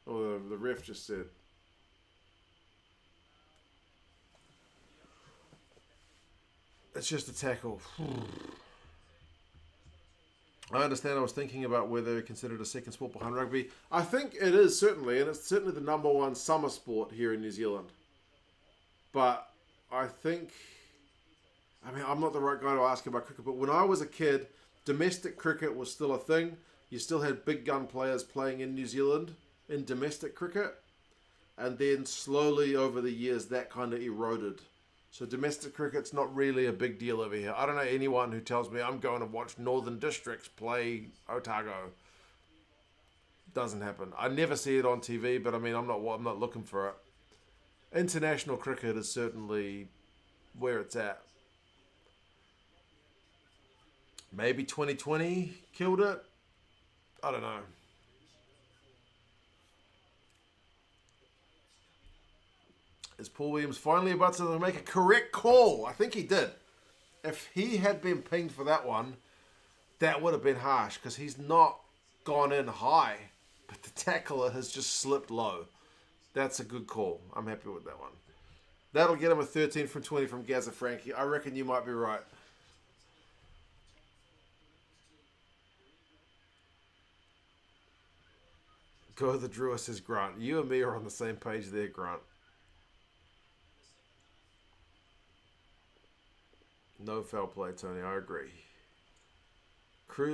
Or the ref just said. It's just a tackle. I understand. I was thinking about whether it's considered a second sport behind rugby. I think it is, certainly, and it's certainly the number one summer sport here in New Zealand. But I think... I mean, I'm not the right guy to ask about cricket, but when I was a kid, domestic cricket was still a thing. You still had big gun players playing in New Zealand in domestic cricket. And then slowly over the years, that kind of eroded. So domestic cricket's not really a big deal over here. I don't know anyone who tells me I'm going to watch Northern Districts play Otago. Doesn't happen. I never see it on TV, but I mean, I'm not looking for it. International cricket is certainly where it's at. Maybe 2020 killed it. I don't know. Is Paul Williams finally about to make a correct call? I think he did. If he had been pinged for that one, that would have been harsh because he's not gone in high, but the tackler has just slipped low. That's a good call. I'm happy with that one. That'll get him a 13 from 20 from Gaza Frankie. I reckon you might be right. Go the Drua, says Grant. You and me are on the same page there, Grant. No foul play, Tony. I agree.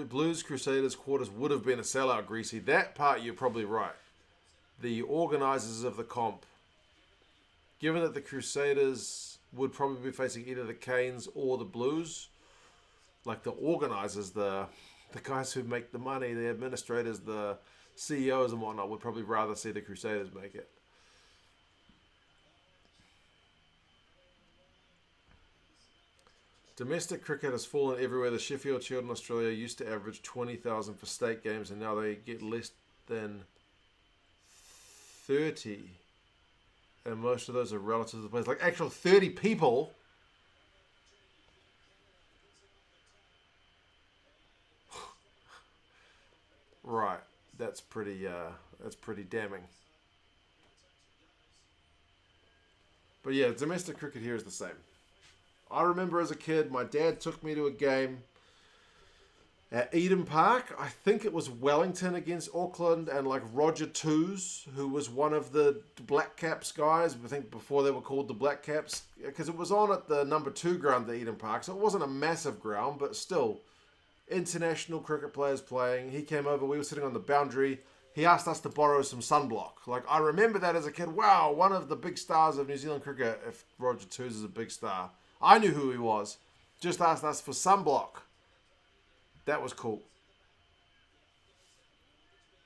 Blues Crusaders quarters would have been a sellout, Greasy. That part you're probably right. The organisers of the comp, given that the Crusaders would probably be facing either the Canes or the Blues, like the organisers, the guys who make the money, the administrators, the CEOs and whatnot, would probably rather see the Crusaders make it. Domestic cricket has fallen everywhere. The Sheffield Shield in Australia used to average 20,000 for state games, and now they get less than 30. And most of those are relative to the players. Like actual 30 people. Right. That's pretty damning. But yeah, domestic cricket here is the same. I remember as a kid, my dad took me to a game at Eden Park. I think it was Wellington against Auckland, and like Roger Toos, who was one of the Black Caps guys, I think before they were called the Black Caps, because it was on at the number 2 ground at Eden Park, so it wasn't a massive ground, but still, international cricket players playing. He came over, we were sitting on the boundary. He asked us to borrow some sunblock. Like, I remember that as a kid. Wow, one of the big stars of New Zealand cricket, if Roger Toos is a big star. I knew who he was. Just asked us for sunblock. That was cool.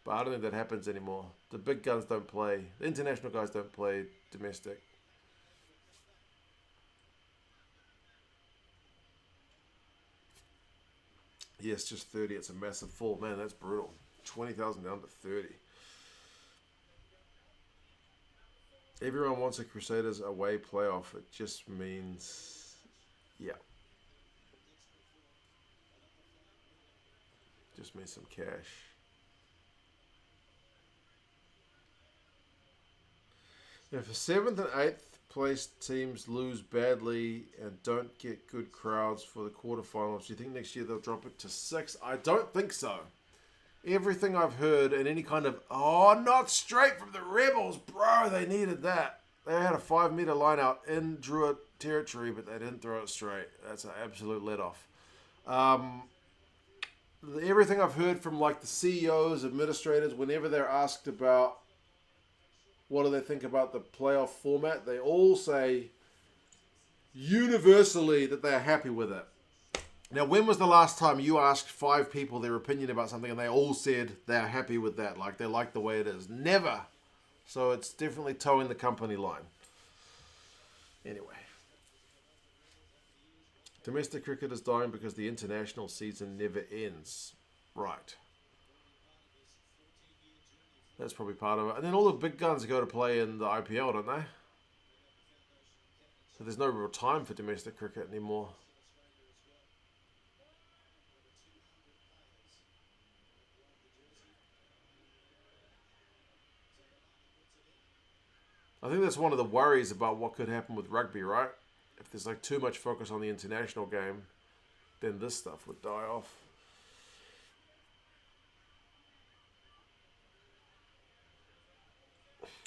But I don't think that happens anymore. The big guns don't play. The international guys don't play domestic. Yes, just 30. It's a massive fall. Man, that's brutal. 20,000 down to 30. Everyone wants a Crusaders away playoff. It just means... yeah. Just means some cash. If the 7th and 8th place teams lose badly and don't get good crowds for the quarterfinals, do you think next year they'll drop it to 6? I don't think so. Everything I've heard and any kind of, not straight from the Rebels, bro, they needed that. They had a 5-meter line out in Drua territory, but they didn't throw it straight. That's an absolute let-off. everything I've heard from like the CEOs, administrators, whenever they're asked about what do they think about the playoff format, they all say universally that they're happy with it. Now, when was the last time you asked 5 people their opinion about something and they all said they're happy with that, like they like the way it is? Never. So it's definitely towing the company line. Anyway. Domestic cricket is dying because the international season never ends. Right. That's probably part of it. And then all the big guns go to play in the IPL, don't they? So there's no real time for domestic cricket anymore. I think that's one of the worries about what could happen with rugby, right? If there's like too much focus on the international game, then this stuff would die off.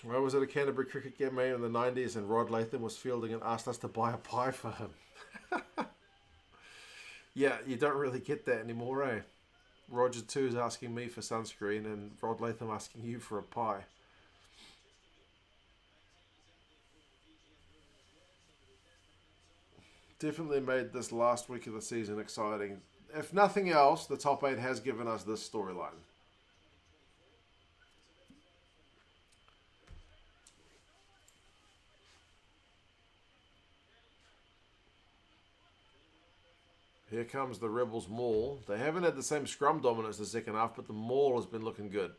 I was at a Canterbury cricket game in the 90s and Rod Latham was fielding and asked us to buy a pie for him. Yeah, you don't really get that anymore, eh? Roger 2 is asking me for sunscreen and Rod Latham asking you for a pie. Definitely made this last week of the season exciting. If nothing else, the top 8 has given us this storyline. Here comes the Rebels maul. They haven't had the same scrum dominance the second half, but the maul has been looking good.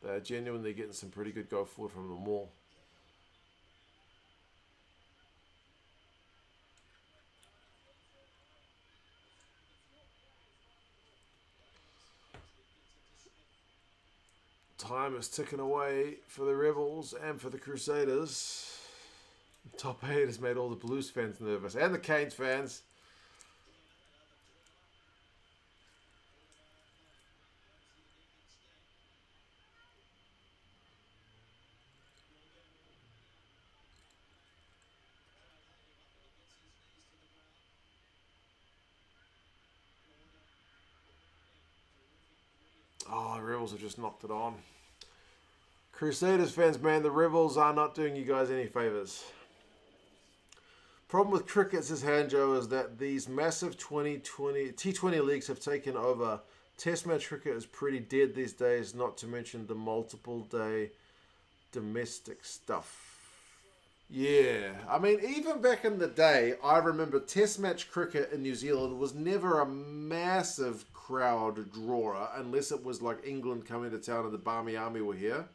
They're genuinely getting some pretty good go forward from the maul. Time is ticking away for the Rebels and for the Crusaders. Top 8 has made all the Blues fans nervous. And the Canes fans. Oh, the Rebels have just knocked it on. Crusaders fans, man, the Rebels are not doing you guys any favours. Problem with cricket, says Hanjo, is that these massive T20 leagues have taken over. Test match cricket is pretty dead these days, not to mention the multiple day domestic stuff. Yeah, I mean, even back in the day, I remember Test match cricket in New Zealand was never a massive crowd drawer unless it was like England coming to town and the Barmy Army were here.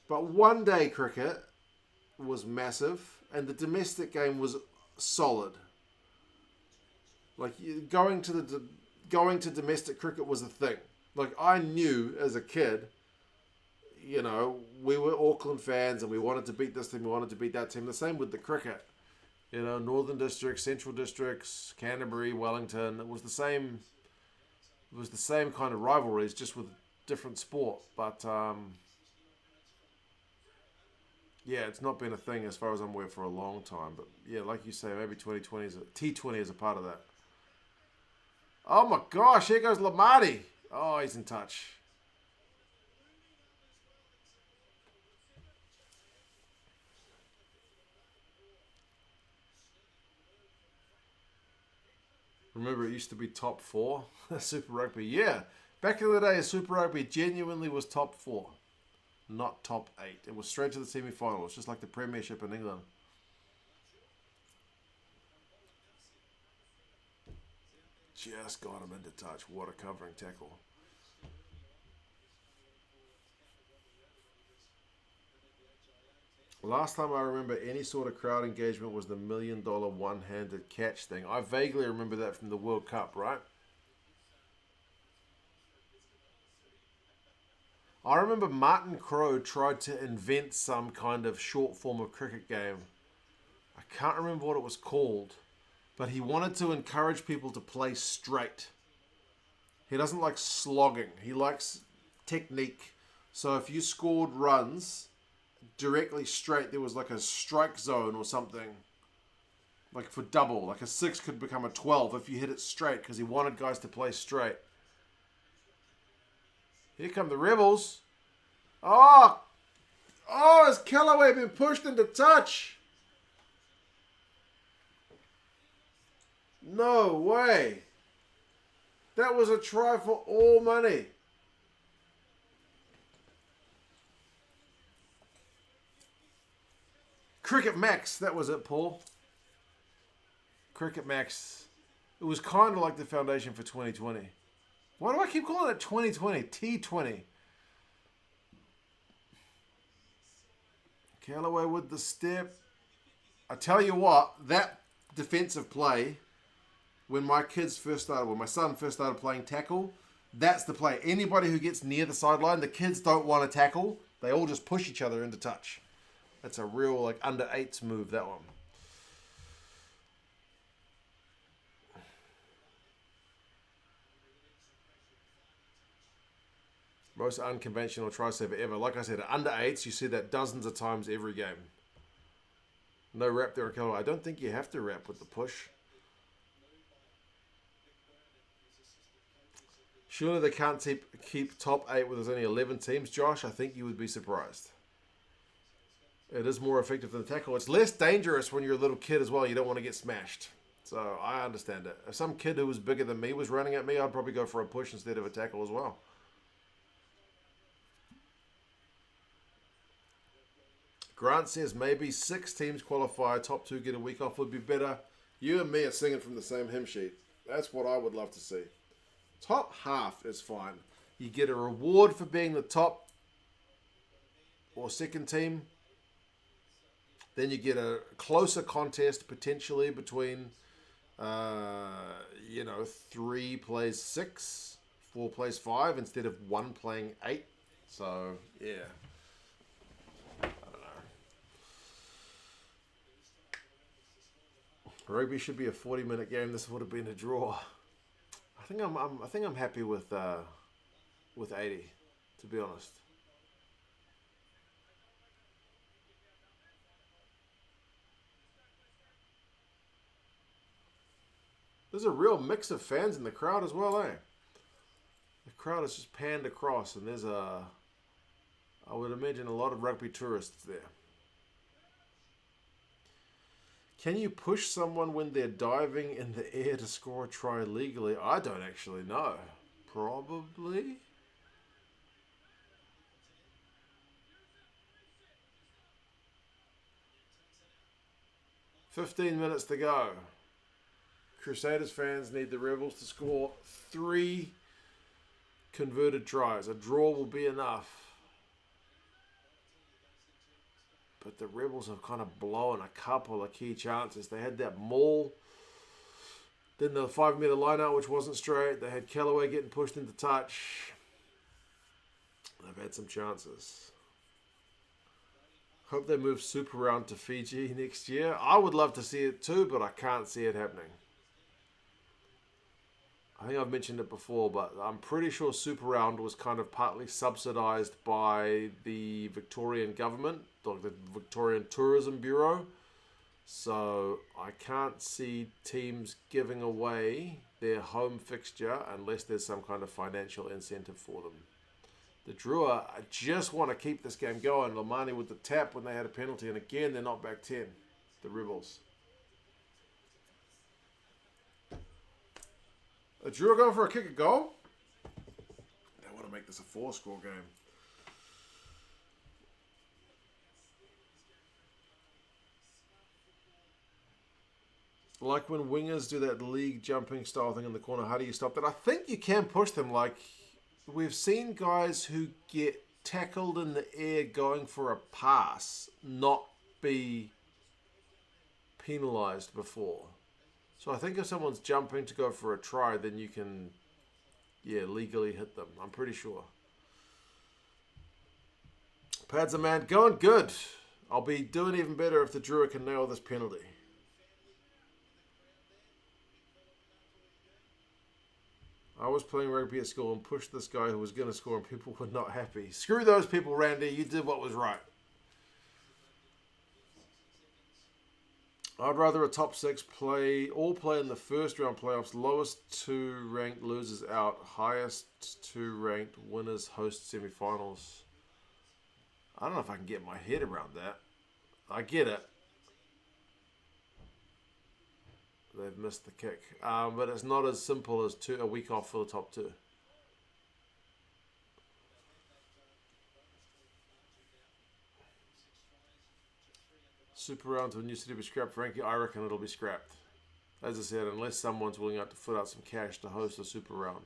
But one day cricket was massive and the domestic game was solid. Like going to domestic cricket was a thing. Like I knew as a kid, you know, we were Auckland fans and we wanted to beat this team, we wanted to beat that team. The same with the cricket. You know, Northern Districts, Central Districts, Canterbury, Wellington. It was the same kind of rivalries, just with different sport. But yeah, it's not been a thing as far as I'm aware for a long time. But yeah, like you say, maybe T20 is a part of that. Oh my gosh, here goes Lamati. Oh, he's in touch. Remember, it used to be top 4 Super Rugby. Yeah, back in the day, Super Rugby genuinely was top 4, not top 8. It was straight to the semi-finals, just like the Premiership in England. Just got him into touch. What a covering tackle. Last time I remember any sort of crowd engagement was the $1 million one-handed catch thing. I vaguely remember that from the World Cup, right? I remember Martin Crowe tried to invent some kind of short form of cricket game. I can't remember what it was called, but he wanted to encourage people to play straight. He doesn't like slogging. He likes technique. So if you scored runs directly straight, there was like a strike zone or something. Like for double. Like a 6 could become a 12 if you hit it straight because he wanted guys to play straight. Here come the Rebels. Oh! Oh, has Callaway been pushed into touch? No way. That was a try for all money. Cricket Max, that was it, Paul. Cricket Max. It was kind of like the foundation for 2020. Why do I keep calling it 2020? T20. Callaway with the step. I tell you what, that defensive play, when my son first started playing tackle, that's the play. Anybody who gets near the sideline, the kids don't want to tackle. They all just push each other into touch. That's a real like under 8s move, that one. Most unconventional try saver ever. Like I said, under 8s, you see that dozens of times every game. No wrap there, Callaway. I don't think you have to wrap with the push. Surely they can't keep top 8 when there's only 11 teams. Josh, I think you would be surprised. It is more effective than the tackle. It's less dangerous when you're a little kid as well. You don't want to get smashed. So I understand it. If some kid who was bigger than me was running at me, I'd probably go for a push instead of a tackle as well. Grant says maybe 6 teams qualify, top 2 get a week off would be better. You and me are singing from the same hymn sheet. That's what I would love to see. Top half is fine. You get a reward for being the top or second team. Then you get a closer contest potentially between, 3 plays 6, 4 plays 5 instead of 1 playing 8. So, yeah. I don't know. Rugby should be a 40-minute game. This would have been a draw. I think I'm happy with 80, to be honest. There's a real mix of fans in the crowd as well, eh? The crowd is just panned across, and there's I would imagine a lot of rugby tourists there. Can you push someone when they're diving in the air to score a try legally? I don't actually know. Probably. $15 to go. Crusaders fans need the Rebels to score 3 converted tries. A draw will be enough. But the Rebels have kind of blown a couple of key chances. They had that maul. Then the 5-metre line out, which wasn't straight. They had Callaway getting pushed into touch. They've had some chances. Hope they move Super Round to Fiji next year. I would love to see it too, but I can't see it happening. I think I've mentioned it before, but I'm pretty sure Super Round was kind of partly subsidised by the Victorian government, like the Victorian Tourism Bureau. So I can't see teams giving away their home fixture unless there's some kind of financial incentive for them. The Drua just want to keep this game going. Lamani with the tap when they had a penalty, and again they're not back 10. The Rebels. A Drua going for a kick at goal? They want to make this a 4-score game. Like when wingers do that league jumping style thing in the corner, how do you stop that? I think you can push them. Like, we've seen guys who get tackled in the air going for a pass not be penalised before. So I think if someone's jumping to go for a try, then you can, legally hit them. I'm pretty sure. Pads a man going good. I'll be doing even better if the Drua can nail this penalty. I was playing rugby at school and pushed this guy who was going to score and people were not happy. Screw those people, Randy. You did what was right. I'd rather a top 6 all play in the first round playoffs. Lowest 2 ranked losers out. Highest 2 ranked winners host semifinals. I don't know if I can get my head around that. I get it. They've missed the kick. But it's not as simple as a week off for the top 2. Super round to a new city be scrapped, Frankie. I reckon it'll be scrapped. As I said, unless someone's willing to foot out some cash to host a super round.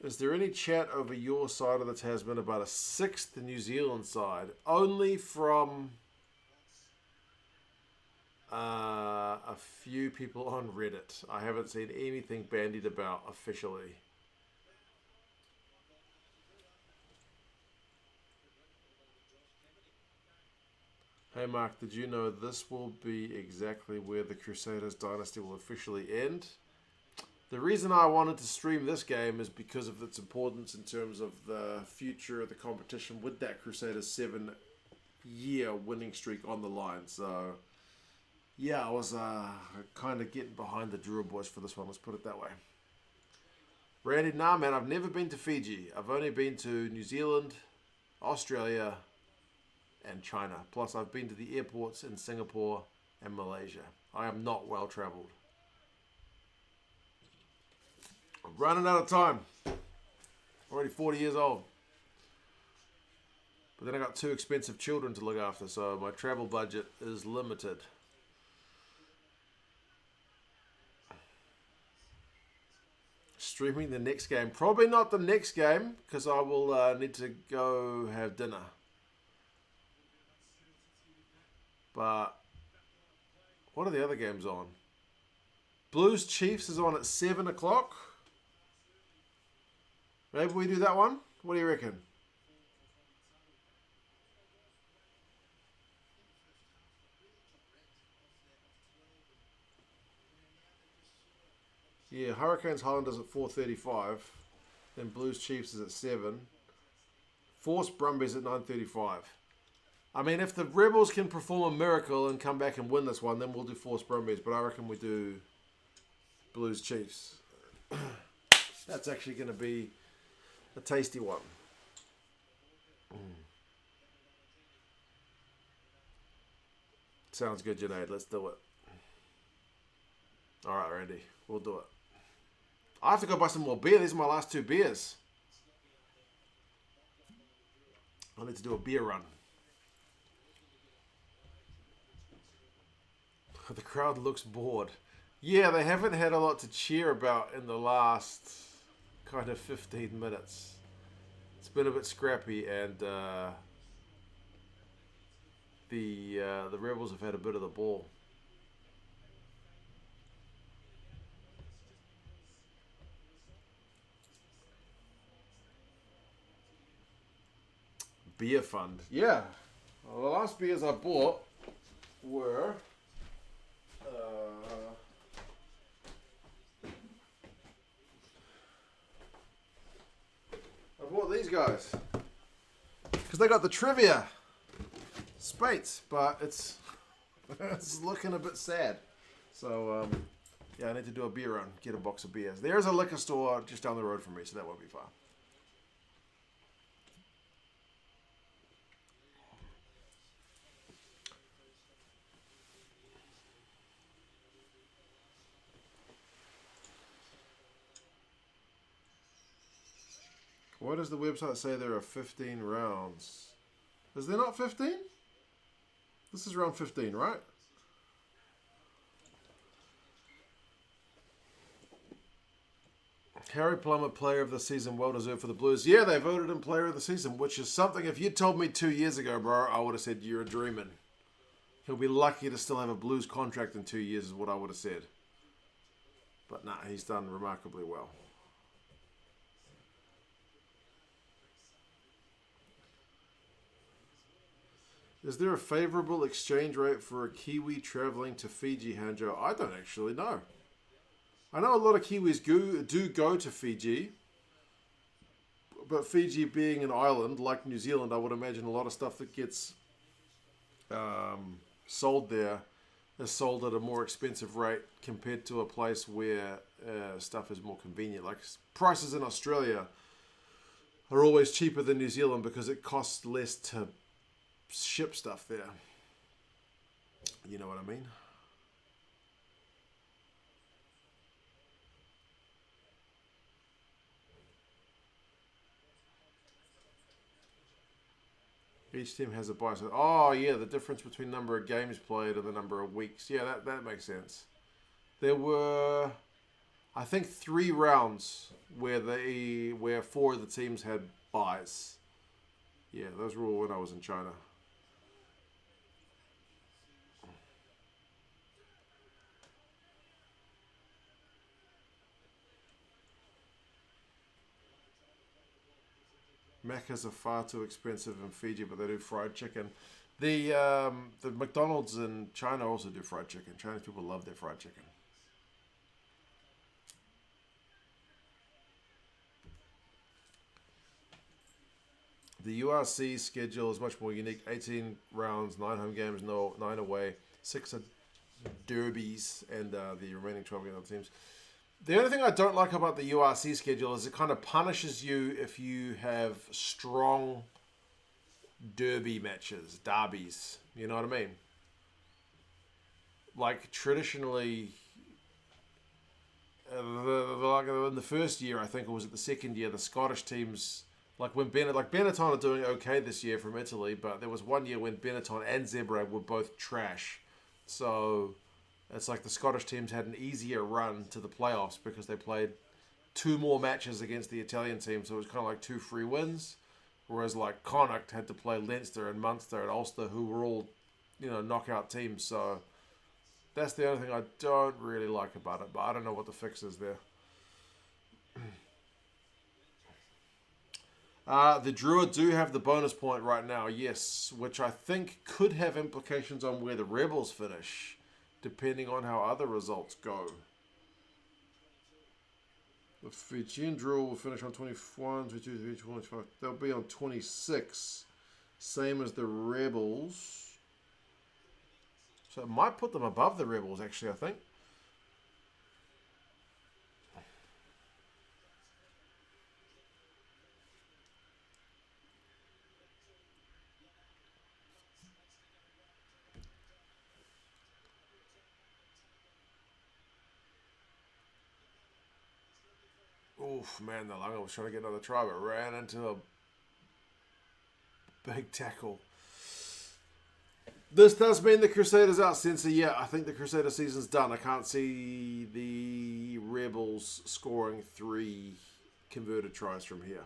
Is there any chat over your side of the Tasman about a 6th New Zealand side? Only from a few people on Reddit. I haven't seen anything bandied about officially. Hey Mark, did you know this will be exactly where the Crusaders dynasty will officially end? The reason I wanted to stream this game is because of its importance in terms of the future of the competition with that Crusaders 7-year winning streak on the line. So, yeah, I was kind of getting behind the Drua boys for this one, let's put it that way. Randy, nah man, I've never been to Fiji. I've only been to New Zealand, Australia, and China. Plus, I've been to the airports in Singapore and Malaysia. I am not well traveled. I'm running out of time. Already 40 years old. But then I got 2 expensive children to look after, so my travel budget is limited. Streaming the next game. Probably not the next game, because I will need to go have dinner. But what are the other games on? Blues Chiefs is on at 7 o'clock. Maybe we do that one? What do you reckon? Yeah, Hurricanes Highlanders at 4:35. Then Blues Chiefs is at 7. Force Brumbies at 9:35. I mean, if the Rebels can perform a miracle and come back and win this one, then we'll do Force Brumbies. But I reckon we do Blues Chiefs. That's actually going to be a tasty one. Sounds good, Junaid. Let's do it. All right, Randy. We'll do it. I have to go buy some more beer. These are my last 2 beers. I need to do a beer run. The crowd looks bored. Yeah, they haven't had a lot to cheer about in the last kind of 15 minutes. It's been a bit scrappy, and the Rebels have had a bit of the ball. Beer fund. Yeah. Well, the last beers I bought were... I bought these guys because they got the trivia Spates, but it's looking a bit sad. So yeah, I need to do a beer run, get a box of beers. There's a liquor store just down the road from me, so that won't be far. Why does the website say there are 15 rounds? Is there not 15? This is round 15, right? Harry Plummer, player of the season, well deserved for the Blues. Yeah, they voted him player of the season, which is something, if you told me 2 years ago, bro, I would have said you're dreaming. He'll be lucky to still have a Blues contract in 2 years is what I would have said. But nah, he's done remarkably well. Is there a favourable exchange rate for a Kiwi travelling to Fiji, Hanjo? I don't actually know. I know a lot of Kiwis do go to Fiji, But Fiji being an island like New Zealand, I would imagine a lot of stuff that gets sold there is sold at a more expensive rate compared to a place where stuff is more convenient. Like prices in Australia are always cheaper than New Zealand because it costs less to ship stuff there. You know what I mean? Each team has a bye. So, oh, yeah, the difference between number of games played and the number of weeks. Yeah, that makes sense. There were, I think, 3 rounds where 4 of the teams had byes. Yeah, those were all when I was in China. Macca's are far too expensive in Fiji, but they do fried chicken. The McDonald's in China also do fried chicken. Chinese people love their fried chicken. The URC schedule is much more unique. 18 rounds, 9 home games, 9 away, 6 are derbies, and the remaining 12 other teams. The only thing I don't like about the URC schedule is it kind of punishes you if you have strong derby matches, derbies. You know what I mean? Like traditionally, like in the first year, I think it was at the second year, the Scottish teams, like Benetton are doing okay this year from Italy, but there was one year when Benetton and Zebra were both trash. So it's like the Scottish teams had an easier run to the playoffs because they played 2 more matches against the Italian team, so it was kind of like 2 free wins. Whereas like Connacht had to play Leinster and Munster and Ulster, who were all, knockout teams. So that's the only thing I don't really like about it, but I don't know what the fix is there. The Drua do have the bonus point right now, yes, which I think could have implications on where the Rebels finish, depending on how other results go. The Fijian Drua will finish on 21, 22, 23, 25. They'll be on 26, same as the Rebels. So it might put them above the Rebels, actually, I think. Oof, man, the Lunga was trying to get another try, but ran into a big tackle. This does mean the Crusaders out, Sensor. Yeah, I think the Crusader season's done. I can't see the Rebels scoring 3 converted tries from here.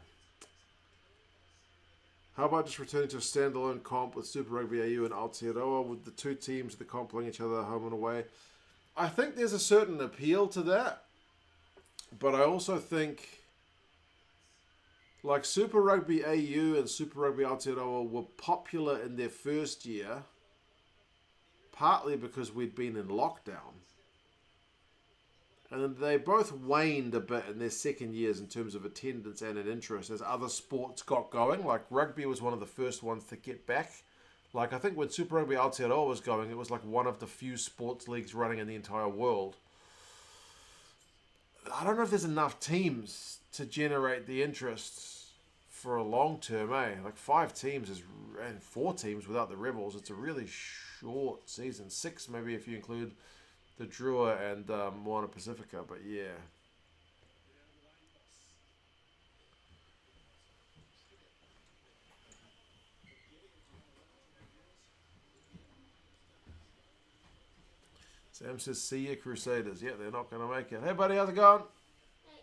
How about just returning to a standalone comp with Super Rugby AU and Aotearoa, with the 2 teams of the comp playing each other home and away? I think there's a certain appeal to that. But I also think, like, Super Rugby AU and Super Rugby Aotearoa were popular in their first year, partly because we'd been in lockdown. And then they both waned a bit in their second years in terms of attendance and in interest as other sports got going. Like, rugby was one of the first ones to get back. Like, I think when Super Rugby Aotearoa was going, it was like one of the few sports leagues running in the entire world. I don't know if there's enough teams to generate the interest for a long term, eh? Like 5 teams and 4 teams without the Rebels. It's a really short season. 6 maybe if you include the Drua and Moana Pacifica, but yeah. Sam says, see you Crusaders. Yeah, they're not going to make it. Hey, buddy, how's it going? Hey.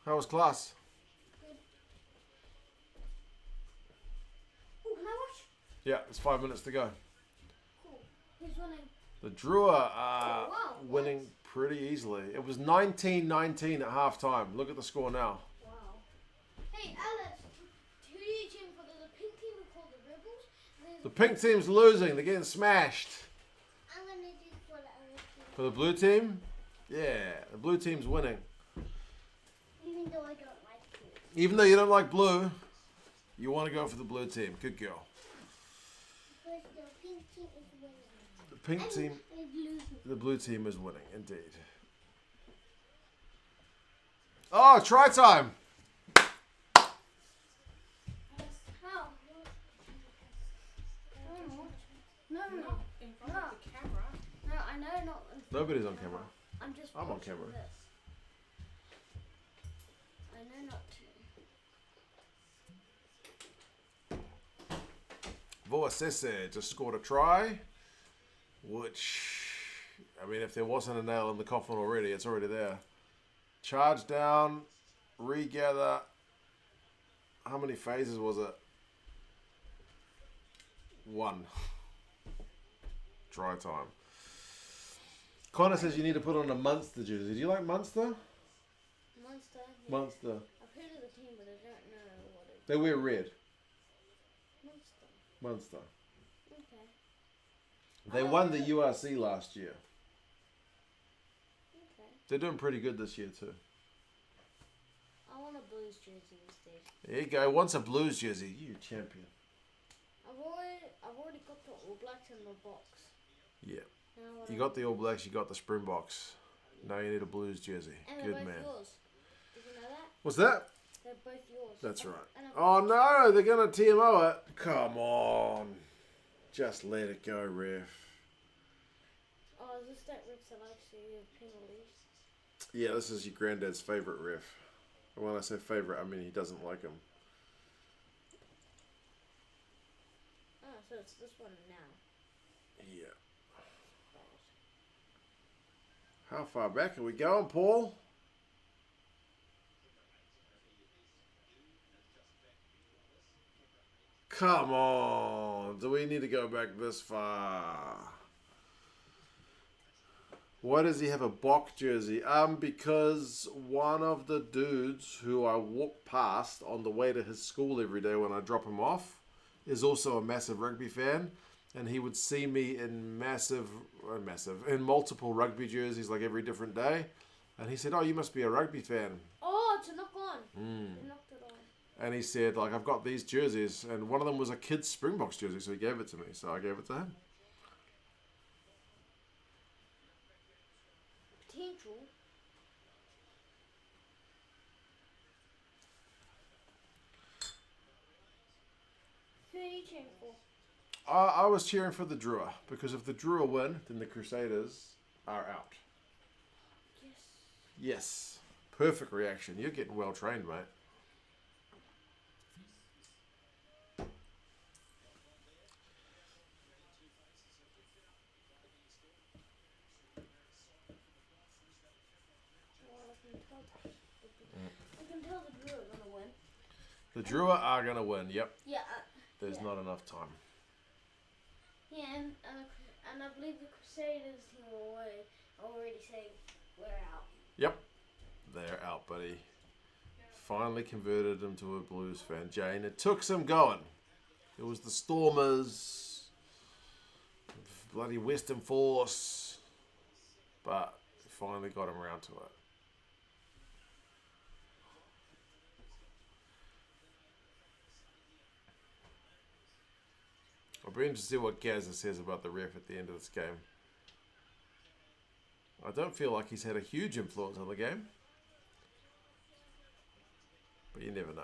How was class? Good. Oh, can I watch? Yeah, it's 5 minutes to go. Cool. Who's winning? The Drua are wow. winning pretty easily. It was 19-19 at halftime. Look at the score now. Wow. Hey, Alex, who do you cheer for? There's a pink team called the Rebels. The pink team's losing. They're getting smashed. I'm going to do for the other team. For the blue team? Yeah, the blue team's winning. Even though I don't like Even though you don't like blue, you want to go for the blue team. Good girl. But the pink team is winning. The pink team, And blue. the blue team is winning, indeed. Oh, try time. How? No. Not in front of the camera. No, I know not. Nobody's on camera. I'm on watching camera. This. I know not to. Voasese just scored a try, which, I mean, if there wasn't a nail in the coffin already, it's already there. Charge down, regather. How many phases was it? 1. Try time. Connor says you need to put on a Munster jersey. Do you like Munster? Monster. Yeah. Munster. I've heard of the team, but I don't know what it is. They wear red. Monster. Munster. Okay. They won the URC last year. Okay. They're doing pretty good this year too. I want a Blues jersey instead. There you go. Once a Blues jersey, you champion. I've already got the All Blacks in the box. Yeah. Now what You I- got the All Blacks, you got the Springboks. Now you need a Blues jersey. And they're Good both man. yours. Did you know that? What's that? They're both yours. That's And- right. and I've Oh got- no, they're going to TMO it. Come on. Just let it go, ref. Oh, is this that Rick Selects penalties? Yeah, this is your granddad's favourite ref. And when I say favourite, I mean he doesn't like him. Oh, so it's this one now. Yeah. How far back are we going, Paul? Come on. Do we need to go back this far? Why does he have a Bok jersey? Because one of the dudes who I walk past on the way to his school every day when I drop him off is also a massive rugby fan. And he would see me in in multiple rugby jerseys like every different day. And he said, oh, you must be a rugby fan. Oh, it's a knock on. They knocked it on. And he said, like, I've got these jerseys. And one of them was a kid's Springboks jersey, so he gave it to me. So I gave it to him. Potential. Who are you cheering for? I was cheering for the Drua. Because if the Drua win, then the Crusaders are out. Yes. Yes. Perfect reaction. You're getting well trained, mate. Well, I can tell the Drew are gonna win. The Drua are going to win. Yep. Yeah. There's Yeah. not enough time. Yeah, and I believe the Crusaders team will already say we're out. Yep. They're out, buddy. Finally converted him to a Blues fan, Jane. It took some going. It was the Stormers, bloody Western Force, but finally got him around to it. I'll be interested to see what Gazza says about the ref at the end of this game. I don't feel like he's had a huge influence on the game. But you never know.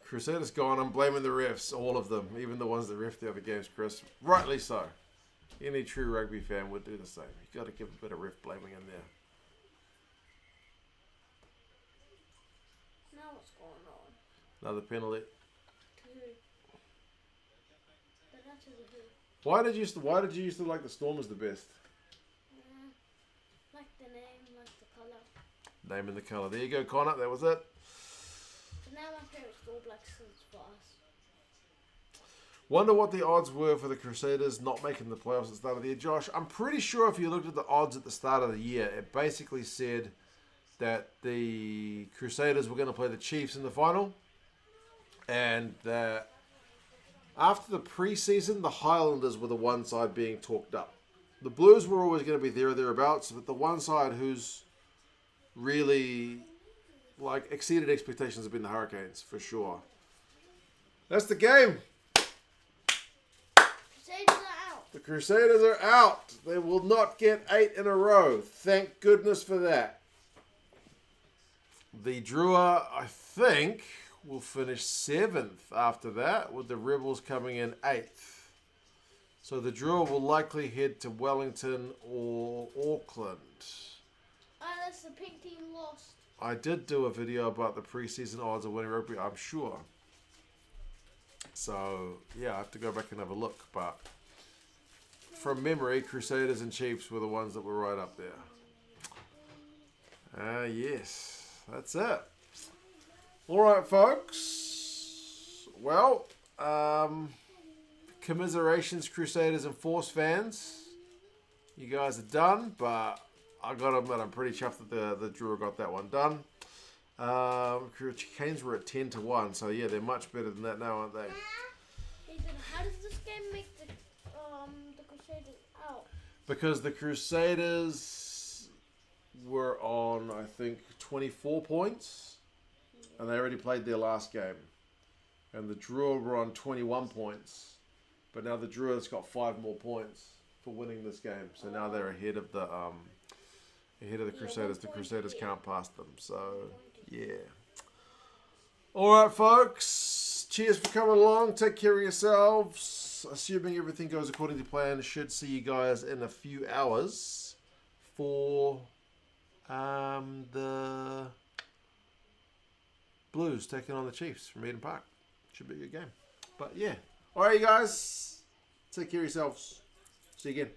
Crusaders gone. I'm blaming the refs, all of them, even the ones that ref the other games, Chris. Rightly so. Any true rugby fan would do the same. You've got to give a bit of ref blaming in there. Now what's going on? Another penalty. To who? But not to the who. Why did you used to like the Stormers the best? Like the name, like the colour. Name and the colour. There you go, Connor. That was it. But now my favourite All Blacks is for us. Wonder what the odds were for the Crusaders not making the playoffs at the start of the year. Josh, I'm pretty sure if you looked at the odds at the start of the year, it basically said that the Crusaders were going to play the Chiefs in the final. And that after the preseason, the Highlanders were the one side being talked up. The Blues were always going to be there or thereabouts, but the one side whose really, like, exceeded expectations have been the Hurricanes, for sure. That's the game. Crusaders are out. The Crusaders are out. They will not get 8 in a row. Thank goodness for that. The Drua, I think, will finish 7th after that, with the Rebels coming in 8th. So the Drua will likely head to Wellington or Auckland. That's the pink team lost. I did do a video about the preseason odds of winning rugby, I'm sure. So, yeah, I have to go back and have a look. But from memory, Crusaders and Chiefs were the ones that were right up there. Yes, that's it. All right, folks. Well, commiserations, Crusaders and Force fans. You guys are done, but I got to admit, I'm pretty chuffed that the Drua got that one done. Canes were at 10-1, so yeah, they're much better than that now, aren't they? How does this game make the Crusaders out? Because the Crusaders were on, I think, 24 points, and they already played their last game. And the Drua were on 21 points, but now the Drua's got 5 more points for winning this game. So now they're ahead of the Crusaders. The Crusaders can't pass them. So yeah. All right, folks. Cheers for coming along. Take care of yourselves. Assuming everything goes according to plan, should see you guys in a few hours for the Blues taking on the Chiefs from Eden Park. Should be a good game. But yeah. All right, you guys. Take care of yourselves. See you again.